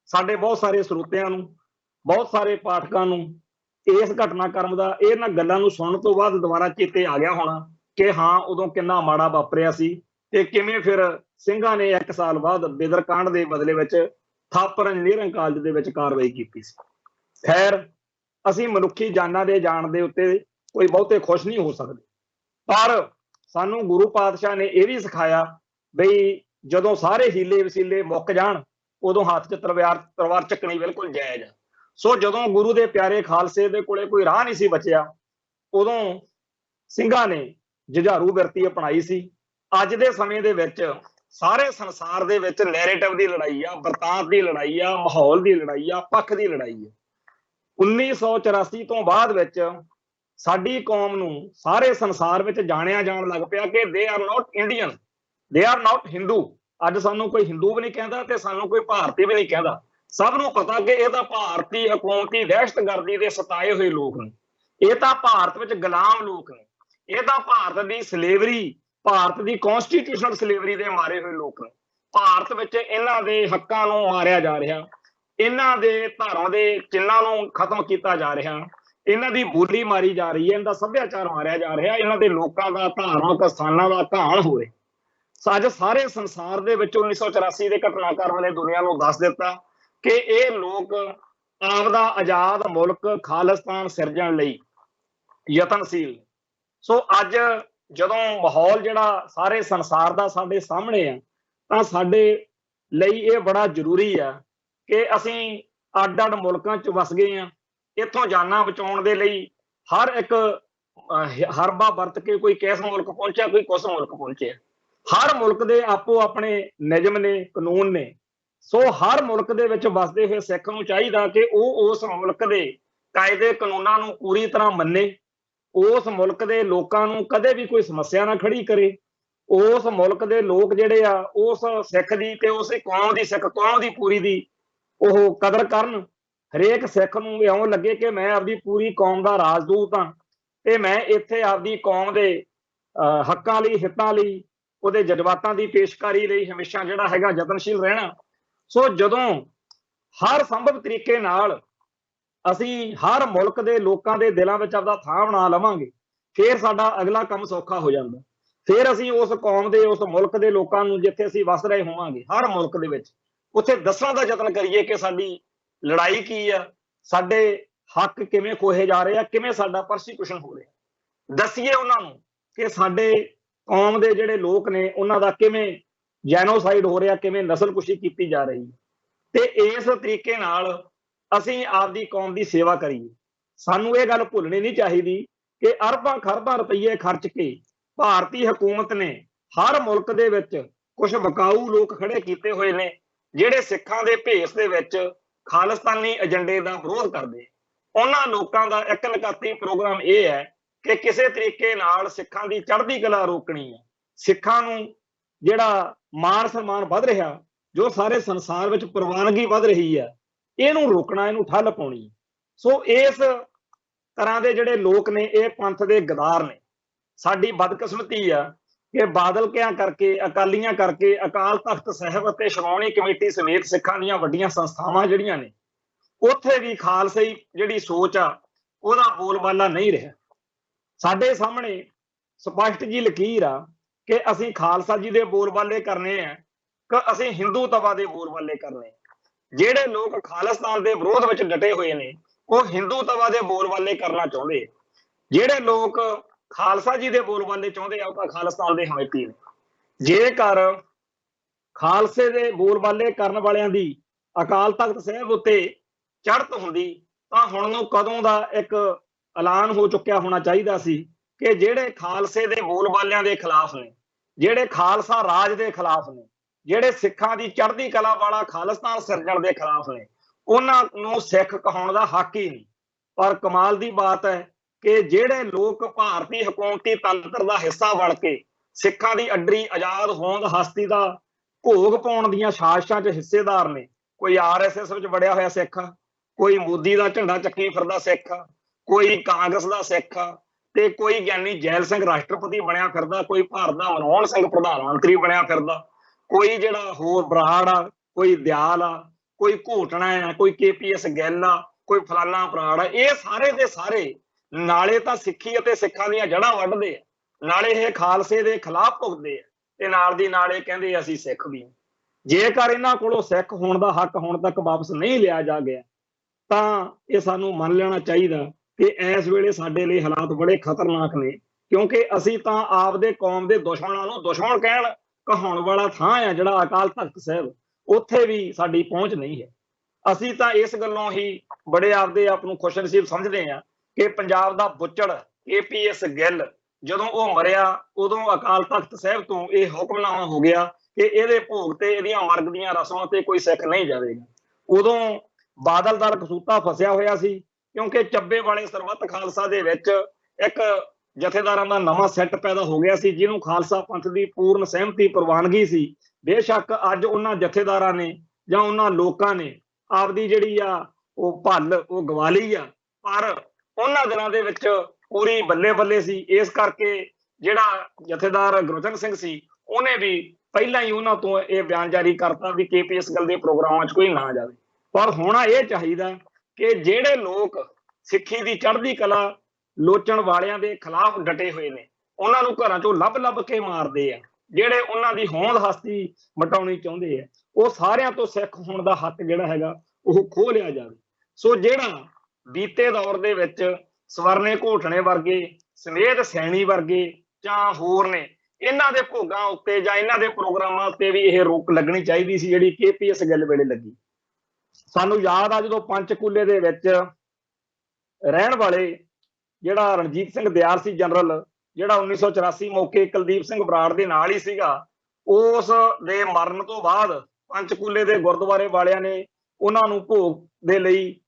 ਸਾਡੇ ਬਹੁਤ ਸਾਰੇ ਸਰੋਤਿਆਂ ਨੂੰ, ਬਹੁਤ ਸਾਰੇ ਪਾਠਕਾਂ ਨੂੰ ਇਸ ਘਟਨਾਕ੍ਰਮ ਦਾ, ਇਹਨਾਂ ਗੱਲਾਂ ਨੂੰ ਸੁਣਨ ਤੋਂ ਬਾਅਦ ਦੁਬਾਰਾ ਚੇਤੇ ਆ ਗਿਆ ਹੋਣਾ ਕਿ ਹਾਂ ਉਦੋਂ ਕਿੰਨਾ ਮਾੜਾ ਵਾਪਰਿਆ ਸੀ ਤੇ ਕਿਵੇਂ ਫਿਰ ਸਿੰਘਾਂ ਨੇ 1 ਸਾਲ ਬਾਅਦ ਬਿਦਰ ਕਾਂਡ ਦੇ ਬਦਲੇ ਵਿੱਚ ਥਾਪਰ ਇੰਜੀਨੀਅਰਿੰਗ ਕਾਲਜ ਦੇ ਵਿੱਚ ਕਾਰਵਾਈ ਕੀਤੀ ਸੀ। ਖੈਰ, ਅਸੀਂ ਮਨੁੱਖੀ ਜਾਨਾਂ ਦੇ ਜਾਣ ਦੇ ਉੱਤੇ ਕੋਈ ਬਹੁਤੇ ਖੁਸ਼ ਨਹੀਂ ਹੋ ਸਕਦੇ, ਪਰ ਸਾਨੂੰ ਗੁਰੂ ਪਾਤਸ਼ਾਹ ਨੇ ਇਹ ਵੀ ਸਿਖਾਇਆ ਬਈ ਜਦੋਂ ਸਾਰੇ ਹੀਲੇ ਵਸੀਲੇ ਮੁੱਕ ਜਾਣ ਉਦੋਂ ਹੱਥ 'ਚ ਤਲਵਾਰ ਚੱਕਣੀ ਬਿਲਕੁਲ ਜਾਇਜ਼ ਆ। ਸੋ ਜਦੋਂ ਗੁਰੂ ਦੇ ਪਿਆਰੇ ਖਾਲਸੇ ਦੇ ਕੋਲੇ ਕੋਈ ਰਾਹ ਨਹੀਂ ਸੀ ਬਚਿਆ, ਉਦੋਂ ਸਿੰਘਾਂ ਨੇ ਜੁਝਾਰੂ ਬਿਰਤੀ ਅਪਣਾਈ ਸੀ। ਅੱਜ ਦੇ ਸਮੇਂ ਦੇ ਵਿੱਚ ਸਾਰੇ ਸੰਸਾਰ ਦੇ ਵਿੱਚ ਨੈਰੇਟਿਵ ਦੀ ਲੜਾਈ ਆ, ਬਰਤਾਂਤ ਦੀ ਲੜਾਈ ਆ, ਮਾਹੌਲ ਦੀ ਲੜਾਈ ਆ, ਪੱਖ ਦੀ ਲੜਾਈ ਆ। 1984 ਤੋਂ ਬਾਅਦ ਵਿੱਚ ਸਾਡੀ ਕੌਮ ਨੂੰ ਸਾਰੇ ਸੰਸਾਰ ਵਿੱਚ ਜਾਣਿਆ ਜਾਣ ਲੱਗ ਪਿਆ ਕਿ they are not Indian, they are not Hindu. ਅੱਜ ਸਾਨੂੰ ਕੋਈ ਹਿੰਦੂ ਵੀ ਨਹੀਂ ਕਹਿੰਦਾ ਤੇ ਸਾਨੂੰ ਕੋਈ ਭਾਰਤੀ ਵੀ ਨਹੀਂ ਕਹਿੰਦਾ। ਸਭ ਨੂੰ ਪਤਾ ਕਿ ਇਹ ਤਾਂ ਭਾਰਤੀ ਹਕੂਮਤੀ ਦਹਿਸ਼ਤਗਰਦੀ ਦੇ ਸਤਾਏ ਹੋਏ ਲੋਕ ਨੇ, ਇਹ ਤਾਂ ਭਾਰਤ ਵਿੱਚ ਗੁਲਾਮ ਲੋਕ ਨੇ, ਇਹ ਤਾਂ ਭਾਰਤ ਦੀ ਸਲੇਵਰੀ, ਭਾਰਤ ਦੀ ਕੌਂਸਟੀਟਿਊਸ਼ਨਲ ਸਲੇਵਰੀ ਦੇ ਮਾਰੇ ਹੋਏ ਲੋਕ ਨੇ। ਭਾਰਤ ਵਿੱਚ ਇਹਨਾਂ ਦੇ ਹੱਕਾਂ ਨੂੰ ਮਾਰਿਆ ਜਾ ਰਿਹਾ, ਇਹਨਾਂ ਦੇ ਧਾਰਾਂ ਦੇ ਚਿੰਨ੍ਹਾਂ ਨੂੰ ਖਤਮ ਕੀਤਾ ਜਾ ਰਿਹਾ, ਇਹਨਾਂ ਦੀ ਬੋਲੀ ਮਾਰੀ ਜਾ ਰਹੀ ਹੈ, ਇਹਨਾਂ ਦਾ ਸੱਭਿਆਚਾਰ ਮਾਰਿਆ ਜਾ ਰਿਹਾ, ਇਹਨਾਂ ਦੇ ਲੋਕਾਂ ਦਾ ਧਾਰਮਿਕ ਸਥਾਨਾਂ ਦਾ ਘਾਣ ਹੋ ਰਿਹਾ। ਅੱਜ ਸਾਰੇ ਸੰਸਾਰ ਦੇ ਵਿੱਚ 1984 ਦੇ ਘਟਨਾਕ੍ਰਮ ਨੇ ਦੁਨੀਆ ਨੂੰ ਦੱਸ ਦਿੱਤਾ ਕਿ ਇਹ ਲੋਕ ਆਪਦਾ ਆਜ਼ਾਦ ਮੁਲਕ ਖਾਲਿਸਤਾਨ ਸਿਰਜਣ ਲਈ ਯਤਨਸ਼ੀਲ। ਸੋ ਅੱਜ ਜਦੋਂ ਮਾਹੌਲ ਜਿਹੜਾ ਸਾਰੇ ਸੰਸਾਰ ਦਾ ਸਾਡੇ ਸਾਹਮਣੇ ਆ, ਤਾਂ ਸਾਡੇ ਲਈ ਇਹ ਬੜਾ ਜ਼ਰੂਰੀ ਆ ਕਿ ਅਸੀਂ ਅੱਡ-ਅੱਡ ਮੁਲਕਾਂ 'ਚ ਵਸ ਗਏ ਆ। ਇੱਥੋਂ ਜਾਨਾਂ ਬਚਾਉਣ ਦੇ ਲਈ ਹਰ ਇੱਕ ਹਰਬਾ ਵਰਤ ਕੇ ਕੋਈ ਕਿਸ ਮੁਲਕ ਪਹੁੰਚਿਆ, ਕੋਈ ਕੁਸ ਮੁਲਕ ਪਹੁੰਚਿਆ। ਹਰ ਮੁਲਕ ਦੇ ਆਪੋ ਆਪਣੇ ਨਿਯਮ ਨੇ, ਕਾਨੂੰਨ ਨੇ। ਸੋ ਹਰ ਮੁਲਕ ਦੇ ਵਿੱਚ ਵਸਦੇ ਹੋਏ ਸਿੱਖ ਨੂੰ ਚਾਹੀਦਾ ਕਿ ਉਹ ਉਸ ਮੁਲਕ ਦੇ ਕਾਇਦੇ ਕਾਨੂੰਨਾਂ ਨੂੰ ਪੂਰੀ ਤਰ੍ਹਾਂ ਮੰਨੇ, ਉਸ ਮੁਲਕ ਦੇ ਲੋਕਾਂ ਨੂੰ ਕਦੇ ਵੀ ਕੋਈ ਸਮੱਸਿਆ ਨਾ ਖੜੀ ਕਰੇ, ਉਸ ਮੁਲਕ ਦੇ ਲੋਕ ਜਿਹੜੇ ਆ ਉਸ ਸਿੱਖ ਦੀ ਤੇ ਉਸ ਕੌਮ ਦੀ, ਸਿੱਖ ਕੌਮ ਦੀ ਪੂਰੀ ਦੀ ਉਹ ਕਦਰ ਕਰਨ। ਹਰੇਕ ਸਿੱਖ ਨੂੰ ਇਉਂ ਲੱਗੇ ਕਿ ਮੈਂ ਆਪਦੀ ਪੂਰੀ ਕੌਮ ਦਾ ਰਾਜਦੂਤ ਹਾਂ ਤੇ ਮੈਂ ਇੱਥੇ ਆਪਦੀ ਕੌਮ ਦੇ ਹੱਕਾਂ ਲਈ, ਹਿੱਤਾਂ ਲਈ, ਉਹਦੇ ਜਜ਼ਬਾਤਾਂ ਦੀ ਪੇਸ਼ਕਾਰੀ ਲਈ ਹਮੇਸ਼ਾ ਜਿਹੜਾ ਹੈਗਾ ਯਤਨਸ਼ੀਲ ਰਹਿਣਾ। ਸੋ ਜਦੋਂ ਹਰ ਸੰਭਵ ਤਰੀਕੇ ਨਾਲ ਅਸੀਂ ਹਰ ਮੁਲਕ ਦੇ ਲੋਕਾਂ ਦੇ ਦਿਲਾਂ ਵਿੱਚ ਆਪਦਾ ਥਾਂ ਬਣਾ ਲਵਾਂਗੇ, ਫਿਰ ਸਾਡਾ ਅਗਲਾ ਕੰਮ ਸੌਖਾ ਹੋ ਜਾਂਦਾ। ਫਿਰ ਅਸੀਂ ਉਸ ਕੌਮ ਦੇ, ਉਸ ਮੁਲਕ ਦੇ ਲੋਕਾਂ ਨੂੰ ਜਿੱਥੇ ਅਸੀਂ ਵਸ ਰਹੇ ਹੋਵਾਂਗੇ ਹਰ ਮੁਲਕ ਦੇ ਵਿੱਚ, ਉੱਥੇ ਦੱਸਣ ਦਾ ਯਤਨ ਕਰੀਏ ਕਿ ਸਾਡੀ ਲੜਾਈ ਕੀ ਆ, ਸਾਡੇ ਹੱਕ ਕਿਵੇਂ ਖੋਹੇ ਜਾ ਰਹੇ ਆ, ਕਿਵੇਂ ਸਾਡਾ ਪਰਸੀਕਿਊਸ਼ਨ ਹੋ ਰਿਹਾ। ਦੱਸੀਏ ਉਹਨਾਂ ਨੂੰ ਕਿ ਸਾਡੇ ਕੌਮ ਦੇ ਜਿਹੜੇ ਲੋਕ ਨੇ ਉਹਨਾਂ ਦਾ ਕਿਵੇਂ ਜੈਨੋਸਾਈਡ ਹੋ ਰਿਹਾ, ਕਿਵੇਂ ਨਸਲਕੁਸ਼ੀ ਕੀਤੀ ਜਾ ਰਹੀ ਹੈ। ਤੇ ਇਸ ਤਰੀਕੇ ਨਾਲ ਅਸੀਂ ਆਪਦੀ ਕੌਮ ਦੀ ਸੇਵਾ ਕਰੀਏ। ਸਾਨੂੰ ਇਹ ਗੱਲ ਭੁੱਲਣੀ ਨਹੀਂ ਚਾਹੀਦੀ ਕਿ ਅਰਬਾਂ ਖਰਬਾਂ ਰੁਪਈਏ ਖਰਚ ਕੇ ਭਾਰਤੀ ਹਕੂਮਤ ਨੇ ਹਰ ਮੁਲਕ ਦੇ ਵਿੱਚ ਕੁਝ ਵਿਕਾਊ ਲੋਕ ਖੜੇ ਕੀਤੇ ਹੋਏ ਨੇ, ਜਿਹੜੇ ਸਿੱਖਾਂ ਦੇ ਭੇਸ ਦੇ ਵਿੱਚ ਖਾਲਿਸਤਾਨੀ ਏਜੰਡੇ ਦਾ ਵਿਰੋਧ ਕਰਦੇ। ਉਹਨਾਂ ਲੋਕਾਂ ਦਾ ਇੱਕ ਨਕਾਤੀ ਪ੍ਰੋਗਰਾਮ ਇਹ ਹੈ ਕਿ ਕਿਸੇ ਤਰੀਕੇ ਨਾਲ ਸਿੱਖਾਂ ਦੀ ਚੜ੍ਹਦੀ ਕਲਾ ਰੋਕਣੀ ਹੈ, ਸਿੱਖਾਂ ਨੂੰ ਜਿਹੜਾ ਮਾਣ ਸਨਮਾਨ ਵੱਧ ਰਿਹਾ, ਜੋ ਸਾਰੇ ਸੰਸਾਰ ਵਿੱਚ ਪ੍ਰਵਾਨਗੀ ਵੱਧ ਰਹੀ ਹੈ, ਇਹਨੂੰ ਰੋਕਣਾ, ਇਹਨੂੰ ਠੱਲ ਪਾਉਣੀ। ਸੋ ਇਸ ਤਰ੍ਹਾਂ ਦੇ ਜਿਹੜੇ ਲੋਕ ਨੇ ਇਹ ਪੰਥ ਦੇ ਗਦਾਰ ਨੇ। ਸਾਡੀ ਬਦਕਿਸਮਤੀ ਆ ਕਿ ਬਾਦਲ ਕਿਆਂ ਕਰਕੇ, ਅਕਾਲੀਆਂ ਕਰਕੇ, ਅਕਾਲ ਤਖਤ ਸਾਹਿਬ ਅਤੇ ਸ਼੍ਰੋਮਣੀ ਕਮੇਟੀ ਸਮੇਤ ਸਿੱਖਾਂ ਦੀਆਂ ਵੱਡੀਆਂ ਸੰਸਥਾਵਾਂ ਜਿਹੜੀਆਂ ਨੇ, ਉੱਥੇ ਵੀ ਖਾਲਸਾਈ ਜਿਹੜੀ ਸੋਚ ਆ ਉਹਦਾ ਬੋਲਬਾਲਾ ਨਹੀਂ ਰਿਹਾ। ਸਾਡੇ ਸਾਹਮਣੇ ਸਪਸ਼ਟ ਜੀ ਲਕੀਰ ਆ ਕਿ ਅਸੀਂ ਖਾਲਸਾ ਜੀ ਦੇ ਬੋਲਬਾਲੇ ਕਰਨੇ ਆ ਕਿ ਅਸੀਂ ਹਿੰਦੂਤਵਾ ਦੇ ਬੋਲਬਾਲੇ ਕਰਨੇ। ਜਿਹੜੇ ਲੋਕ ਖਾਲਿਸਤਾਨ ਦੇ ਵਿਰੋਧ ਵਿੱਚ ਡਟੇ ਹੋਏ ਨੇ ਉਹ ਹਿੰਦੂਤਵਾ ਦੇ ਬੋਲਬਾਲੇ ਕਰਨਾ ਚਾਹੁੰਦੇ। ਜਿਹੜੇ ਲੋਕ ਖਾਲਸਾ ਜੀ ਦੇ ਬੋਲਬਾਲੇ ਚਾਹੁੰਦੇ ਆ ਉਹ ਤਾਂ ਖਾਲਿਸਤਾਨ ਦੇ ਹਮੇਤੀ ਨੇ। ਜੇਕਰ ਖਾਲਸੇ ਦੇ ਬੋਲਬਾਲੇ ਕਰਨ ਵਾਲਿਆਂ ਦੀ ਅਕਾਲ ਤਖਤ ਸਾਹਿਬ ਉੱਤੇ ਚੜ੍ਹਤ ਹੁੰਦੀ ਤਾਂ ਹੁਣ ਨੂੰ ਕਦੋਂ ਦਾ ਇੱਕ ਐਲਾਨ ਹੋ ਚੁੱਕਿਆ ਹੋਣਾ ਚਾਹੀਦਾ ਸੀ ਕਿ ਜਿਹੜੇ ਖਾਲਸੇ ਦੇ ਬੋਲਬਾਲਿਆਂ ਦੇ ਖਿਲਾਫ ਨੇ, ਜਿਹੜੇ ਖਾਲਸਾ ਰਾਜ ਦੇ ਖਿਲਾਫ ਨੇ, ਜਿਹੜੇ ਸਿੱਖਾਂ ਦੀ ਚੜ੍ਹਦੀ ਕਲਾ ਵਾਲਾ ਖਾਲਿਸਤਾਨ ਸਿਰਜਣ ਦੇ ਖਿਲਾਫ ਨੇ, ਉਹਨਾਂ ਨੂੰ ਸਿੱਖ ਕਹਾਉਣ ਦਾ ਹੱਕ ਹੀ ਨਹੀਂ। ਪਰ ਕਮਾਲ ਦੀ ਬਾਤ ਹੈ ਕਿ ਜਿਹੜੇ ਲੋਕ ਭਾਰਤੀ ਹਕੂਮਤੀ ਤੰਤਰ ਦਾ ਹਿੱਸਾ ਬਣ ਕੇ ਸਿੱਖਾਂ ਦੀ ਅੱਡਰੀ ਆਜ਼ਾਦ ਹੋਂਦ ਹਸਤੀ ਦਾ ਭੋਗ ਪਾਉਣ ਦੀਆਂ ਸਾਜ਼ਿਸ਼ਾਂ 'ਚ ਹਿੱਸੇਦਾਰ ਨੇ। ਕੋਈ RSS ਵਿੱਚ ਵੜਿਆ ਹੋਇਆ ਸਿੱਖ, ਕੋਈ ਮੋਦੀ ਦਾ ਝੰਡਾ ਚੱਕੀ ਫਿਰਦਾ ਸਿੱਖ, ਕੋਈ ਕਾਂਗਰਸ ਦਾ ਸਿੱਖ, ਤੇ ਕੋਈ ਗਿਆਨੀ ਜੈਲ ਸਿੰਘ ਰਾਸ਼ਟਰਪਤੀ ਬਣਿਆ ਫਿਰਦਾ, ਕੋਈ ਭਾਰਤ ਦਾ ਮਨਮੋਹਨ ਸਿੰਘ ਪ੍ਰਧਾਨ ਮੰਤਰੀ ਬਣਿਆ ਫਿਰਦਾ, ਕੋਈ ਜਿਹੜਾ ਹੋਰ ਬਰਾੜ ਆ, ਕੋਈ ਦਿਆਲ ਆ, ਕੋਈ ਘੋਟਣਾ ਆ, ਕੋਈ KPS ਗਿੱਲ ਆ, ਕੋਈ ਫਲਾਨਾ ਬਰਾੜ ਆ। ਇਹ ਸਾਰੇ ਦੇ ਸਾਰੇ ਨਾਲੇ ਤਾਂ ਸਿੱਖੀ ਅਤੇ ਸਿੱਖਾਂ ਦੀਆਂ ਜੜ੍ਹਾਂ ਵੱਢਦੇ ਆ, ਨਾਲੇ ਇਹ ਖਾਲਸੇ ਦੇ ਖਿਲਾਫ ਭੁਗਤਦੇ ਆ, ਤੇ ਨਾਲ ਦੀ ਨਾਲ ਇਹ ਕਹਿੰਦੇ ਅਸੀਂ ਸਿੱਖ ਵੀ। ਜੇਕਰ ਇਹਨਾਂ ਕੋਲੋਂ ਸਿੱਖ ਹੋਣ ਦਾ ਹੱਕ ਹੁਣ ਤੱਕ ਵਾਪਸ ਨਹੀਂ ਲਿਆ ਜਾ ਗਿਆ ਤਾਂ ਇਹ ਸਾਨੂੰ ਮੰਨ ਲੈਣਾ ਚਾਹੀਦਾ ਕਿ ਇਸ ਵੇਲੇ ਸਾਡੇ ਲਈ ਹਾਲਾਤ ਬੜੇ ਖਤਰਨਾਕ ਨੇ, ਕਿਉਂਕਿ ਅਸੀਂ ਤਾਂ ਆਪਦੇ ਕੌਮ ਦੇ ਦੁਸ਼ਮਣਾਂ ਨੂੰ ਦੁਸ਼ਮਣ ਕਹਾਉਣ ਵਾਲਾ ਥਾਂ ਆ ਜਿਹੜਾ ਅਕਾਲ ਤਖਤ ਸਾਹਿਬ, ਉੱਥੇ ਵੀ ਸਾਡੀ ਪਹੁੰਚ ਨਹੀਂ ਹੈ। ਅਸੀਂ ਤਾਂ ਇਸ ਗੱਲੋਂ ਹੀ ਬੜੇ ਆਪਦੇ ਆਪ ਨੂੰ ਖੁਸ਼ਨਸੀਬ ਸਮਝਦੇ ਹਾਂ ਕਿ ਪੰਜਾਬ ਦਾ ਬੁੱਚੜ KPS ਗਿੱਲ ਜਦੋਂ ਉਹ ਮਰਿਆ ਉਦੋਂ ਅਕਾਲ ਤਖਤ ਸਾਹਿਬ ਤੋਂ ਇਹ ਹੁਕਮਨਾਮਾ ਹੋ ਗਿਆ ਕਿ ਇਹਦੇ ਭੋਗ ਤੇ, ਇਹਦੀਆਂ ਮਰਗ ਦੀਆਂ ਰਸਮਾਂ ਤੇ ਕੋਈ ਸਿੱਖ ਨਹੀਂ ਜਾਵੇਗਾ। ਉਦੋਂ ਬਾਦਲ ਦਾ ਕਸੂਤਾ ਫਸਿਆ ਹੋਇਆ ਸੀ ਕਿਉਂਕਿ ਚੱਬੇ ਵਾਲੇ ਸਰਬੱਤ ਖਾਲਸਾ ਦੇ ਵਿੱਚ ਇੱਕ ਜਥੇਦਾਰਾਂ ਦਾ ਨਵਾਂ ਸੈੱਟ ਪੈਦਾ ਹੋ ਗਿਆ ਸੀ ਜਿਹਨੂੰ ਖਾਲਸਾ ਪੰਥ ਦੀ ਪੂਰਨ ਸਹਿਮਤੀ ਪ੍ਰਵਾਨਗੀ ਸੀ। ਬੇਸ਼ੱਕ ਅੱਜ ਉਹਨਾਂ ਜਥੇਦਾਰਾਂ ਨੇ ਜਾਂ ਉਹਨਾਂ ਲੋਕਾਂ ਨੇ ਆਪਦੀ ਜਿਹੜੀ ਆ ਉਹ ਭੱਲ ਉਹ ਗਵਾ ਲਈ ਆ, ਪਰ ਉਹਨਾਂ ਦਿਨਾਂ ਦੇ ਵਿੱਚ ਪੂਰੀ ਬੱਲੇ ਬੱਲੇ ਸੀ। ਇਸ ਕਰਕੇ ਜਿਹੜਾ ਜਥੇਦਾਰ ਗੁਰਬਚਨ ਸਿੰਘ ਸੀ ਉਹਨੇ ਵੀ ਪਹਿਲਾਂ ਹੀ ਉਹਨਾਂ ਤੋਂ ਇਹ ਬਿਆਨ ਜਾਰੀ ਕਰਤਾ ਵੀ KPS ਗੱਲ ਦੇ ਪ੍ਰੋਗਰਾਮਾਂ 'ਚ ਕੋਈ ਨਾ ਜਾਵੇ। पर होना यह चाहिए कि ਜਿਹੜੇ ਲੋਕ ਸਿੱਖੀ ਦੀ ਚੜ੍ਹਦੀ ਕਲਾ ਲੋਚਣ ਵਾਲਿਆਂ ਦੇ ਖਿਲਾਫ ਡਟੇ ਹੋਏ ਨੇ ਉਹਨਾਂ ਨੂੰ ਘਰਾਂ ਚੋਂ ਲੱਭ ਕੇ ਮਾਰਦੇ ਆ, ਜਿਹੜੇ ਉਹਨਾਂ ਦੀ ਹੋਂਦ ਹਸਤੀ ਮਟਾਉਣੀ ਚਾਹੁੰਦੇ ਆ, ਉਹ ਸਾਰਿਆਂ ਤੋਂ ਸਿੱਖ ਹੋਣ ਦਾ ਹੱਕ ਜਿਹੜਾ ਹੈਗਾ ਉਹ ਖੋਹ ਲਿਆ ਜਾਵੇ। ਸੋ ਜਿਹੜਾ ਬੀਤੇ ਦੌਰ ਦੇ ਵਿੱਚ ਸਵਰਨੇ ਘੋਟਣੇ ਵਰਗੇ, ਸਮੇਤ ਸੈਣੀ ਵਰਗੇ ਜਾਂ ਹੋਰ ਨੇ, ਇਹਨਾਂ ਦੇ ਭੋਗਾਂ ਉੱਤੇ ਜਾਂ ਇਹਨਾਂ ਦੇ ਪ੍ਰੋਗਰਾਮਾਂ ਉੱਤੇ ਵੀ ਇਹ ਰੋਕ ਲੱਗਣੀ ਚਾਹੀਦੀ ਸੀ, ਜਿਹੜੀ KPS ਗਿੱਲ ਵੇਲੇ ਲੱਗੀ। ਸਾਨੂੰ ਯਾਦ ਆ ਜਦੋਂ ਪੰਚਕੂਲੇ ਦੇ ਵਿੱਚ ਰਹਿਣ ਵਾਲੇ ਜਿਹੜਾ ਰਣਜੀਤ ਸਿੰਘ ਦਿਆਰ ਸੀ ਜਨਰਲ, ਜਿਹੜਾ 1984 ਮੌਕੇ ਕੁਲਦੀਪ ਸਿੰਘ ਬਰਾੜ ਦੇ ਨਾਲ ਹੀ ਸੀਗਾ, ਉਸ ਦੇ ਮਰਨ ਤੋਂ ਬਾਅਦ ਪੰਚਕੂਲੇ ਦੇ ਗੁਰਦੁਆਰੇ ਵਾਲਿਆਂ ਨੇ ਉਹਨਾਂ ਨੂੰ ਭੋਗ ਦੇ ਲਈ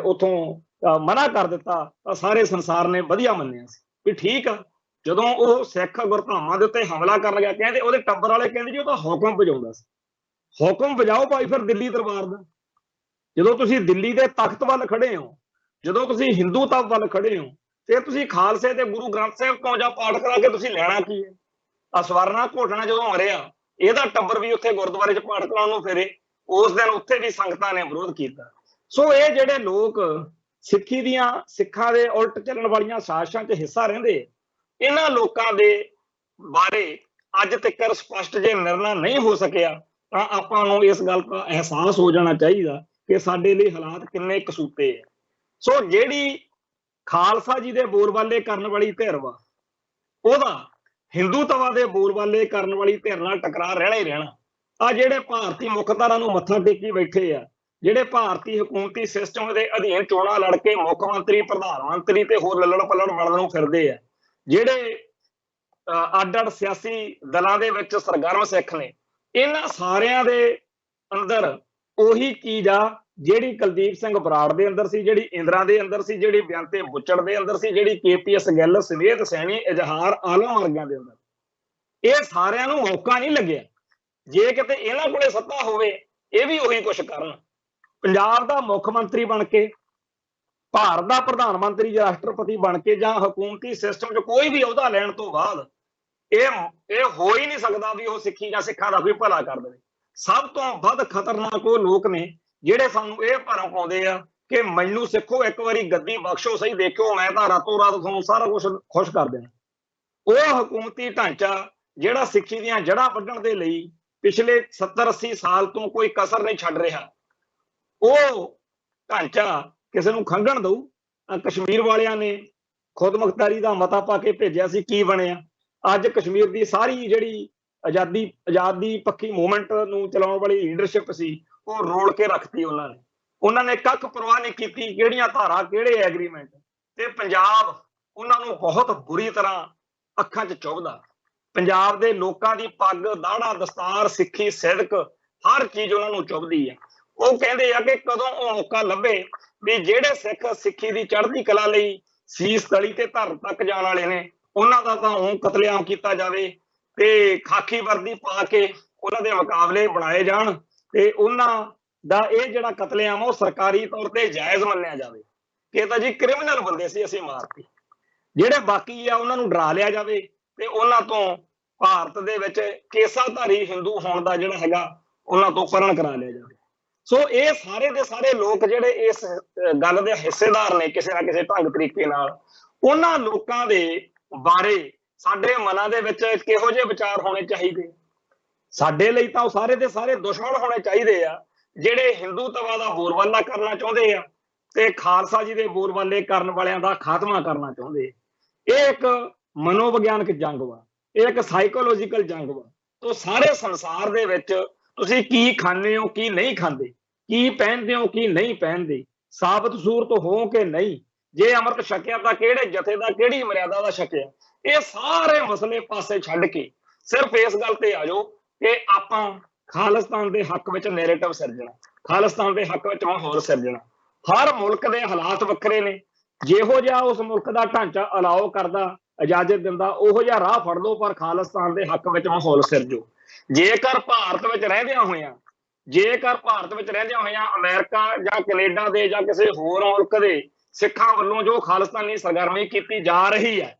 ਉਥੋਂ ਮਨਾ ਕਰ ਦਿੱਤਾ, ਤਾਂ ਸਾਰੇ ਸੰਸਾਰ ਨੇ ਵਧੀਆ ਮੰਨਿਆ ਸੀ ਵੀ ਠੀਕ ਆ। ਜਦੋਂ ਉਹ ਸਿੱਖ ਗੁਰਧਾਮਾਂ ਦੇ ਉੱਤੇ ਹਮਲਾ ਕਰਨ ਗਿਆ, ਕਹਿੰਦੇ ਉਹਦੇ ਟੱਬਰ ਵਾਲੇ ਕਹਿੰਦੇ ਜੀ ਉਹ ਤਾਂ ਹੁਕਮ ਵਜਾਉਂਦਾ ਸੀ। ਹੁਕਮ ਵਜਾਓ ਭਾਈ ਫਿਰ ਦਿੱਲੀ ਦਰਬਾਰ ਦਾ। ਜਦੋਂ ਤੁਸੀਂ ਦਿੱਲੀ ਦੇ ਤਖਤ ਵੱਲ ਖੜੇ ਹੋ, ਜਦੋਂ ਤੁਸੀਂ ਹਿੰਦੂ ਤੱਤ ਵੱਲ ਖੜੇ ਹੋ, ਫਿਰ ਤੁਸੀਂ ਖਾਲਸੇ ਤੇ ਗੁਰੂ ਗ੍ਰੰਥ ਸਾਹਿਬ ਤੋਂ ਜਾਂ ਪਾਠ ਕਰਾ ਕੇ ਤੁਸੀਂ ਲੈਣਾ ਕੀ ਹੈ? ਆ ਸਵਰਨਾ ਘੋਟਣਾ ਜਦੋਂ ਮਰਿਆ, ਇਹਦਾ ਟੱਬਰ ਵੀ ਉੱਥੇ ਗੁਰਦੁਆਰੇ 'ਚ ਪਾਠ ਕਰਾਉਣ ਨੂੰ ਫਿਰੇ, ਉਸ ਦਿਨ ਉੱਥੇ ਵੀ ਸੰਗਤਾਂ ਨੇ ਵਿਰੋਧ ਕੀਤਾ। ਸੋ ਇਹ ਜਿਹੜੇ ਲੋਕ ਸਿੱਖੀ ਦੀਆਂ, ਸਿੱਖਾਂ ਦੇ ਉਲਟ ਚੱਲਣ ਵਾਲੀਆਂ ਸਾਜ਼ਿਸ਼ਾਂ 'ਚ ਹਿੱਸਾ ਰਹਿੰਦੇ, ਇਹਨਾਂ ਲੋਕਾਂ ਦੇ ਬਾਰੇ ਅੱਜ ਤੱਕ ਸਪਸ਼ਟ ਜੇ ਨਿਰਣਾ ਨਹੀਂ ਹੋ ਸਕਿਆ, ਤਾਂ ਆਪਾਂ ਨੂੰ ਇਸ ਗੱਲ ਦਾ ਅਹਿਸਾਸ ਹੋ ਜਾਣਾ ਚਾਹੀਦਾ ਕਿ ਸਾਡੇ ਲਈ ਹਾਲਾਤ ਕਿੰਨੇ ਕਸੂਤੇ ਆ। ਸੋ ਜਿਹੜੀ ਖਾਲਸਾ ਜੀ ਦੇ ਬੋਲਬਾਲੇ ਕਰਨ ਵਾਲੀ ਧਿਰ ਵਾ, ਉਹਦਾ ਹਿੰਦੂਤਵਾ ਦੇ ਬੋਲਬਾਲੇ ਕਰਨ ਵਾਲੀ ਧਿਰ ਨਾਲ ਟਕਰਾਅ ਰਹਿਣਾ ਹੀ ਰਹਿਣਾ। ਆ ਜਿਹੜੇ ਭਾਰਤੀ ਮੁੱਖਧਾਰਾ ਨੂੰ ਮੱਥਾ ਟੇਕੀ ਬੈਠੇ ਆ, ਜਿਹੜੇ ਭਾਰਤੀ ਹਕੂਮਤੀ ਸਿਸਟਮ ਦੇ ਅਧੀਨ ਚੋਣਾਂ ਲੜ ਕੇ ਮੁੱਖ ਮੰਤਰੀ, ਪ੍ਰਧਾਨ ਮੰਤਰੀ ਤੇ ਹੋਰ ਲੱਲੜ ਪੱਲੜ ਬਣਨ ਨੂੰ ਫਿਰਦੇ ਆ, ਜਿਹੜੇ ਅੱਡ-ਅੱਡ ਸਿਆਸੀ ਦਲਾਂ ਦੇ ਵਿੱਚ ਸਰਗਰਮ ਸਿੱਖ ਨੇ, ਇਹਨਾਂ ਸਾਰਿਆਂ ਦੇ ਅੰਦਰ ਉਹੀ ਚੀਜ਼ ਆ ਜਿਹੜੀ ਕੁਲਦੀਪ ਸਿੰਘ ਬਰਾੜ ਦੇ ਅੰਦਰ ਸੀ, ਜਿਹੜੀ ਇੰਦਰਾ ਦੇ ਅੰਦਰ ਸੀ, ਜਿਹੜੀ ਬੇਅੰਤੇ ਬੁੱਚੜ ਦੇ ਅੰਦਰ ਸੀ, ਜਿਹੜੀ KPS ਗਿੱਲ, ਸਮੇਤ ਸੈਣੀ, ਇਜ਼ਹਾਰ ਆਲਮ ਵਰਗਿਆਂ ਦੇ ਅੰਦਰ। ਇਹ ਸਾਰਿਆਂ ਨੂੰ ਮੌਕਾ ਨਹੀਂ ਲੱਗਿਆ। ਜੇ ਕਿਤੇ ਇਹਨਾਂ ਕੋਲੇ ਸੱਤਾ ਹੋਵੇ, ਇਹ ਵੀ ਉਹੀ ਕੁਛ ਕਰਨ। ਪੰਜਾਬ ਦਾ ਮੁੱਖ ਮੰਤਰੀ ਬਣ ਕੇ, ਭਾਰਤ ਦਾ ਪ੍ਰਧਾਨ ਮੰਤਰੀ ਜਾਂ ਰਾਸ਼ਟਰਪਤੀ ਬਣ ਕੇ, ਜਾਂ ਹਕੂਮਤੀ ਸਿਸਟਮ 'ਚ ਕੋਈ ਵੀ ਅਹੁਦਾ ਲੈਣ ਤੋਂ ਬਾਅਦ ਇਹ ਹੋ ਹੀ ਨਹੀਂ ਸਕਦਾ ਵੀ ਉਹ ਸਿੱਖੀ ਜਾਂ ਸਿੱਖਾਂ ਦਾ ਕੋਈ ਭਲਾ ਕਰ ਦੇਵੇ। ਸਭ ਤੋਂ ਵੱਧ ਖਤਰਨਾਕ ਉਹ ਲੋਕ ਨੇ ਜਿਹੜੇ ਸਾਨੂੰ ਇਹ ਭਰਮ ਪਾਉਂਦੇ ਆ ਕਿ ਮੈਨੂੰ ਸਿੱਖੋ, ਇੱਕ ਵਾਰੀ ਗੱਦੀ ਬਖਸ਼ੋ ਸਹੀ, ਦੇਖਿਓ ਮੈਂ ਤਾਂ ਰਾਤੋਂ ਰਾਤ ਤੁਹਾਨੂੰ ਸਾਰਾ ਕੁਝ ਖੁਸ਼ ਕਰ ਦੇਣਾ। ਉਹ ਹਕੂਮਤੀ ਢਾਂਚਾ ਜਿਹੜਾ ਸਿੱਖੀ ਦੀਆਂ ਜੜ੍ਹਾਂ ਵੱਢਣ ਦੇ ਲਈ ਪਿਛਲੇ 70-80 ਸਾਲ ਤੋਂ ਕੋਈ ਕਸਰ ਨਹੀਂ ਛੱਡ ਰਿਹਾ, ਉਹ ਢਾਂਚਾ ਕਿਸੇ ਨੂੰ ਖੰਘਣ ਦਊ। ਕਸ਼ਮੀਰ ਵਾਲਿਆਂ ਨੇ ਖੁਦ ਮੁਖਤਾਰੀ ਦਾ ਮਤਾ ਪਾ ਕੇ ਭੇਜਿਆ ਸੀ, ਕੀ ਬਣਿਆ? ਅੱਜ ਕਸ਼ਮੀਰ ਦੀ ਸਾਰੀ ਜਿਹੜੀ ਆਜ਼ਾਦੀ ਪੱਖੀ ਮੂਵਮੈਂਟ ਨੂੰ ਚਲਾਉਣ ਵਾਲੀ ਲੀਡਰਸ਼ਿਪ ਸੀ, ਉਹ ਰੋਲ ਕੇ ਰੱਖਤੀ ਉਹਨਾਂ ਨੇ ਕੱਖ ਪਰਵਾਹ ਨਹੀਂ ਕੀਤੀ ਕਿਹੜੀਆਂ ਧਾਰਾ, ਕਿਹੜੇ ਐਗਰੀਮੈਂਟ। ਤੇ ਪੰਜਾਬ ਉਹਨਾਂ ਨੂੰ ਬਹੁਤ ਬੁਰੀ ਤਰ੍ਹਾਂ ਅੱਖਾਂ 'ਚ ਚੁਭਦਾ। ਪੰਜਾਬ ਦੇ ਲੋਕਾਂ ਦੀ ਪੱਗ, ਦਾੜਾ, ਦਸਤਾਰ, ਸਿੱਖੀ, ਸਿਦਕ, ਹਰ ਚੀਜ਼ ਉਹਨਾਂ ਨੂੰ ਚੁਭਦੀ ਹੈ। ਉਹ ਕਹਿੰਦੇ ਆ ਕਿ ਕਦੋਂ ਉਹ ਮੌਕਾ ਲੱਭੇ ਵੀ ਜਿਹੜੇ ਸਿੱਖ ਸਿੱਖੀ ਦੀ ਚੜ੍ਹਦੀ ਕਲਾ ਲਈ ਸੀਸ ਤਲੀ ਤੇ ਧਰਨ ਤੱਕ ਜਾਣ ਵਾਲੇ ਨੇ, ਉਹਨਾਂ ਦਾ ਤਾਂ ਉਹ ਕਤਲੇਆਮ ਕੀਤਾ ਜਾਵੇ ਤੇ ਖਾਕੀ ਵਰਦੀ ਪਾ ਕੇ ਉਹਨਾਂ ਦੇ ਮੁਕਾਬਲੇ ਬਣਾਏ ਜਾਣ, ਤੇ ਉਹਨਾਂ ਦਾ ਇਹ ਜਿਹੜਾ ਕਤਲੇਆਮ ਉਹ ਸਰਕਾਰੀ ਤੌਰ ਤੇ ਜਾਇਜ਼ ਮੰਨਿਆ ਜਾਵੇ ਕਿ ਤਾਂ ਜੀ ਕ੍ਰਿਮੀਨਲ ਬੰਦੇ ਸੀ, ਅਸੀਂ ਮਾਰਤੇ। ਜਿਹੜੇ ਬਾਕੀ ਆ ਉਹਨਾਂ ਨੂੰ ਡਰਾ ਲਿਆ ਜਾਵੇ ਤੇ ਉਹਨਾਂ ਤੋਂ ਭਾਰਤ ਦੇ ਵਿੱਚ ਕੇਸਾਧਾਰੀ ਹਿੰਦੂ ਹੋਣ ਦਾ ਜਿਹੜਾ ਹੈਗਾ ਉਹਨਾਂ ਤੋਂ ਪਰਨ ਕਰਾ ਲਿਆ ਜਾਵੇ। ਸੋ ਇਹ ਸਾਰੇ ਦੇ ਸਾਰੇ ਲੋਕ ਜਿਹੜੇ ਇਸ ਗੱਲ ਦੇ ਹਿੱਸੇਦਾਰ ਨੇ ਕਿਸੇ ਨਾ ਕਿਸੇ ਢੰਗ ਤਰੀਕੇ ਨਾਲ, ਉਹਨਾਂ ਲੋਕਾਂ ਦੇ ਬਾਰੇ ਸਾਡੇ ਮਨਾਂ ਦੇ ਵਿੱਚ ਕਿਹੋ ਜਿਹੇ ਵਿਚਾਰ ਹੋਣੇ ਚਾਹੀਦੇ? ਸਾਡੇ ਲਈ ਤਾਂ ਉਹ ਸਾਰੇ ਦੇ ਸਾਰੇ ਦੁਸ਼ਮਣ ਹੋਣੇ ਚਾਹੀਦੇ ਆ, ਜਿਹੜੇ ਹਿੰਦੂਤਵਾ ਦਾ ਬੋਲਬਾਲਾ ਕਰਨਾ ਚਾਹੁੰਦੇ ਆ ਤੇ ਖਾਲਸਾ ਜੀ ਦੇ ਬੋਲਬਾਲੇ ਕਰਨ ਵਾਲਿਆਂ ਦਾ ਖਾਤਮਾ ਕਰਨਾ ਚਾਹੁੰਦੇ। ਇਹ ਇੱਕ ਮਨੋਵਿਗਿਆਨਕ ਜੰਗ ਵਾ, ਇਹ ਇੱਕ ਸਾਈਕੋਲੋਜੀਕਲ ਜੰਗ ਵਾ। ਤੋਂ ਸਾਰੇ ਸੰਸਾਰ ਦੇ ਵਿੱਚ ਤੁਸੀਂ ਕੀ ਖਾਂਦੇ ਹੋ, ਕੀ ਨਹੀਂ ਖਾਂਦੇ, ਕੀ ਪਹਿਨਦੇ ਹੋ, ਕੀ ਨਹੀਂ ਪਹਿਨਦੇ, ਸਾਬਤ ਸੂਰਤ ਹੋ ਕਿ ਨਹੀਂ, ਜੇ ਅੰਮ੍ਰਿਤ ਛਕਿਆ ਤਾਂ ਕਿਹੜੇ ਜਥੇ ਦਾ, ਕਿਹੜੀ ਮਰਿਆਦਾ ਦਾ ਛਕਿਆ, ਇਹ ਸਾਰੇ ਮਸਲੇ ਪਾਸੇ ਛੱਡ ਕੇ ਸਿਰਫ ਇਸ ਗੱਲ ਤੇ ਆ ਜਾਓ ਕਿ ਆਪਾਂ ਖਾਲਿਸਤਾਨ ਦੇ ਹੱਕ ਵਿੱਚ ਨੈਰੇਟਿਵ ਸਿਰਜਣਾ, ਖਾਲਿਸਤਾਨ ਦੇ ਹੱਕ ਵਿੱਚ ਮਾਹੌਲ ਸਿਰਜਣਾ। ਹਰ ਮੁਲਕ ਦੇ ਹਾਲਾਤ ਵੱਖਰੇ ਨੇ, ਜਿਹੋ ਜਿਹਾ ਉਸ ਮੁਲਕ ਦਾ ਢਾਂਚਾ ਅਲਾਓ ਕਰਦਾ, ਇਜਾਜ਼ਤ ਦਿੰਦਾ, ਉਹੋ ਜਿਹਾ ਰਾਹ ਫੜ ਲਓ, ਪਰ ਖਾਲਿਸਤਾਨ ਦੇ ਹੱਕ ਵਿੱਚ ਮਾਹੌਲ ਸਿਰਜੋ। ਜੇਕਰ ਭਾਰਤ ਵਿੱਚ ਰਹਿੰਦਿਆਂ ਹੋਇਆਂ ਅਮਰੀਕਾ ਜਾਂ ਕੈਨੇਡਾ ਦੇ ਜਾਂ ਕਿਸੇ ਹੋਰ ਮੁਲਕ ਦੇ ਸਿੱਖਾਂ ਵੱਲੋਂ ਜੋ ਖਾਲਿਸਤਾਨੀ ਸਰਗਰਮੀ ਕੀਤੀ ਜਾ ਰਹੀ ਹੈ,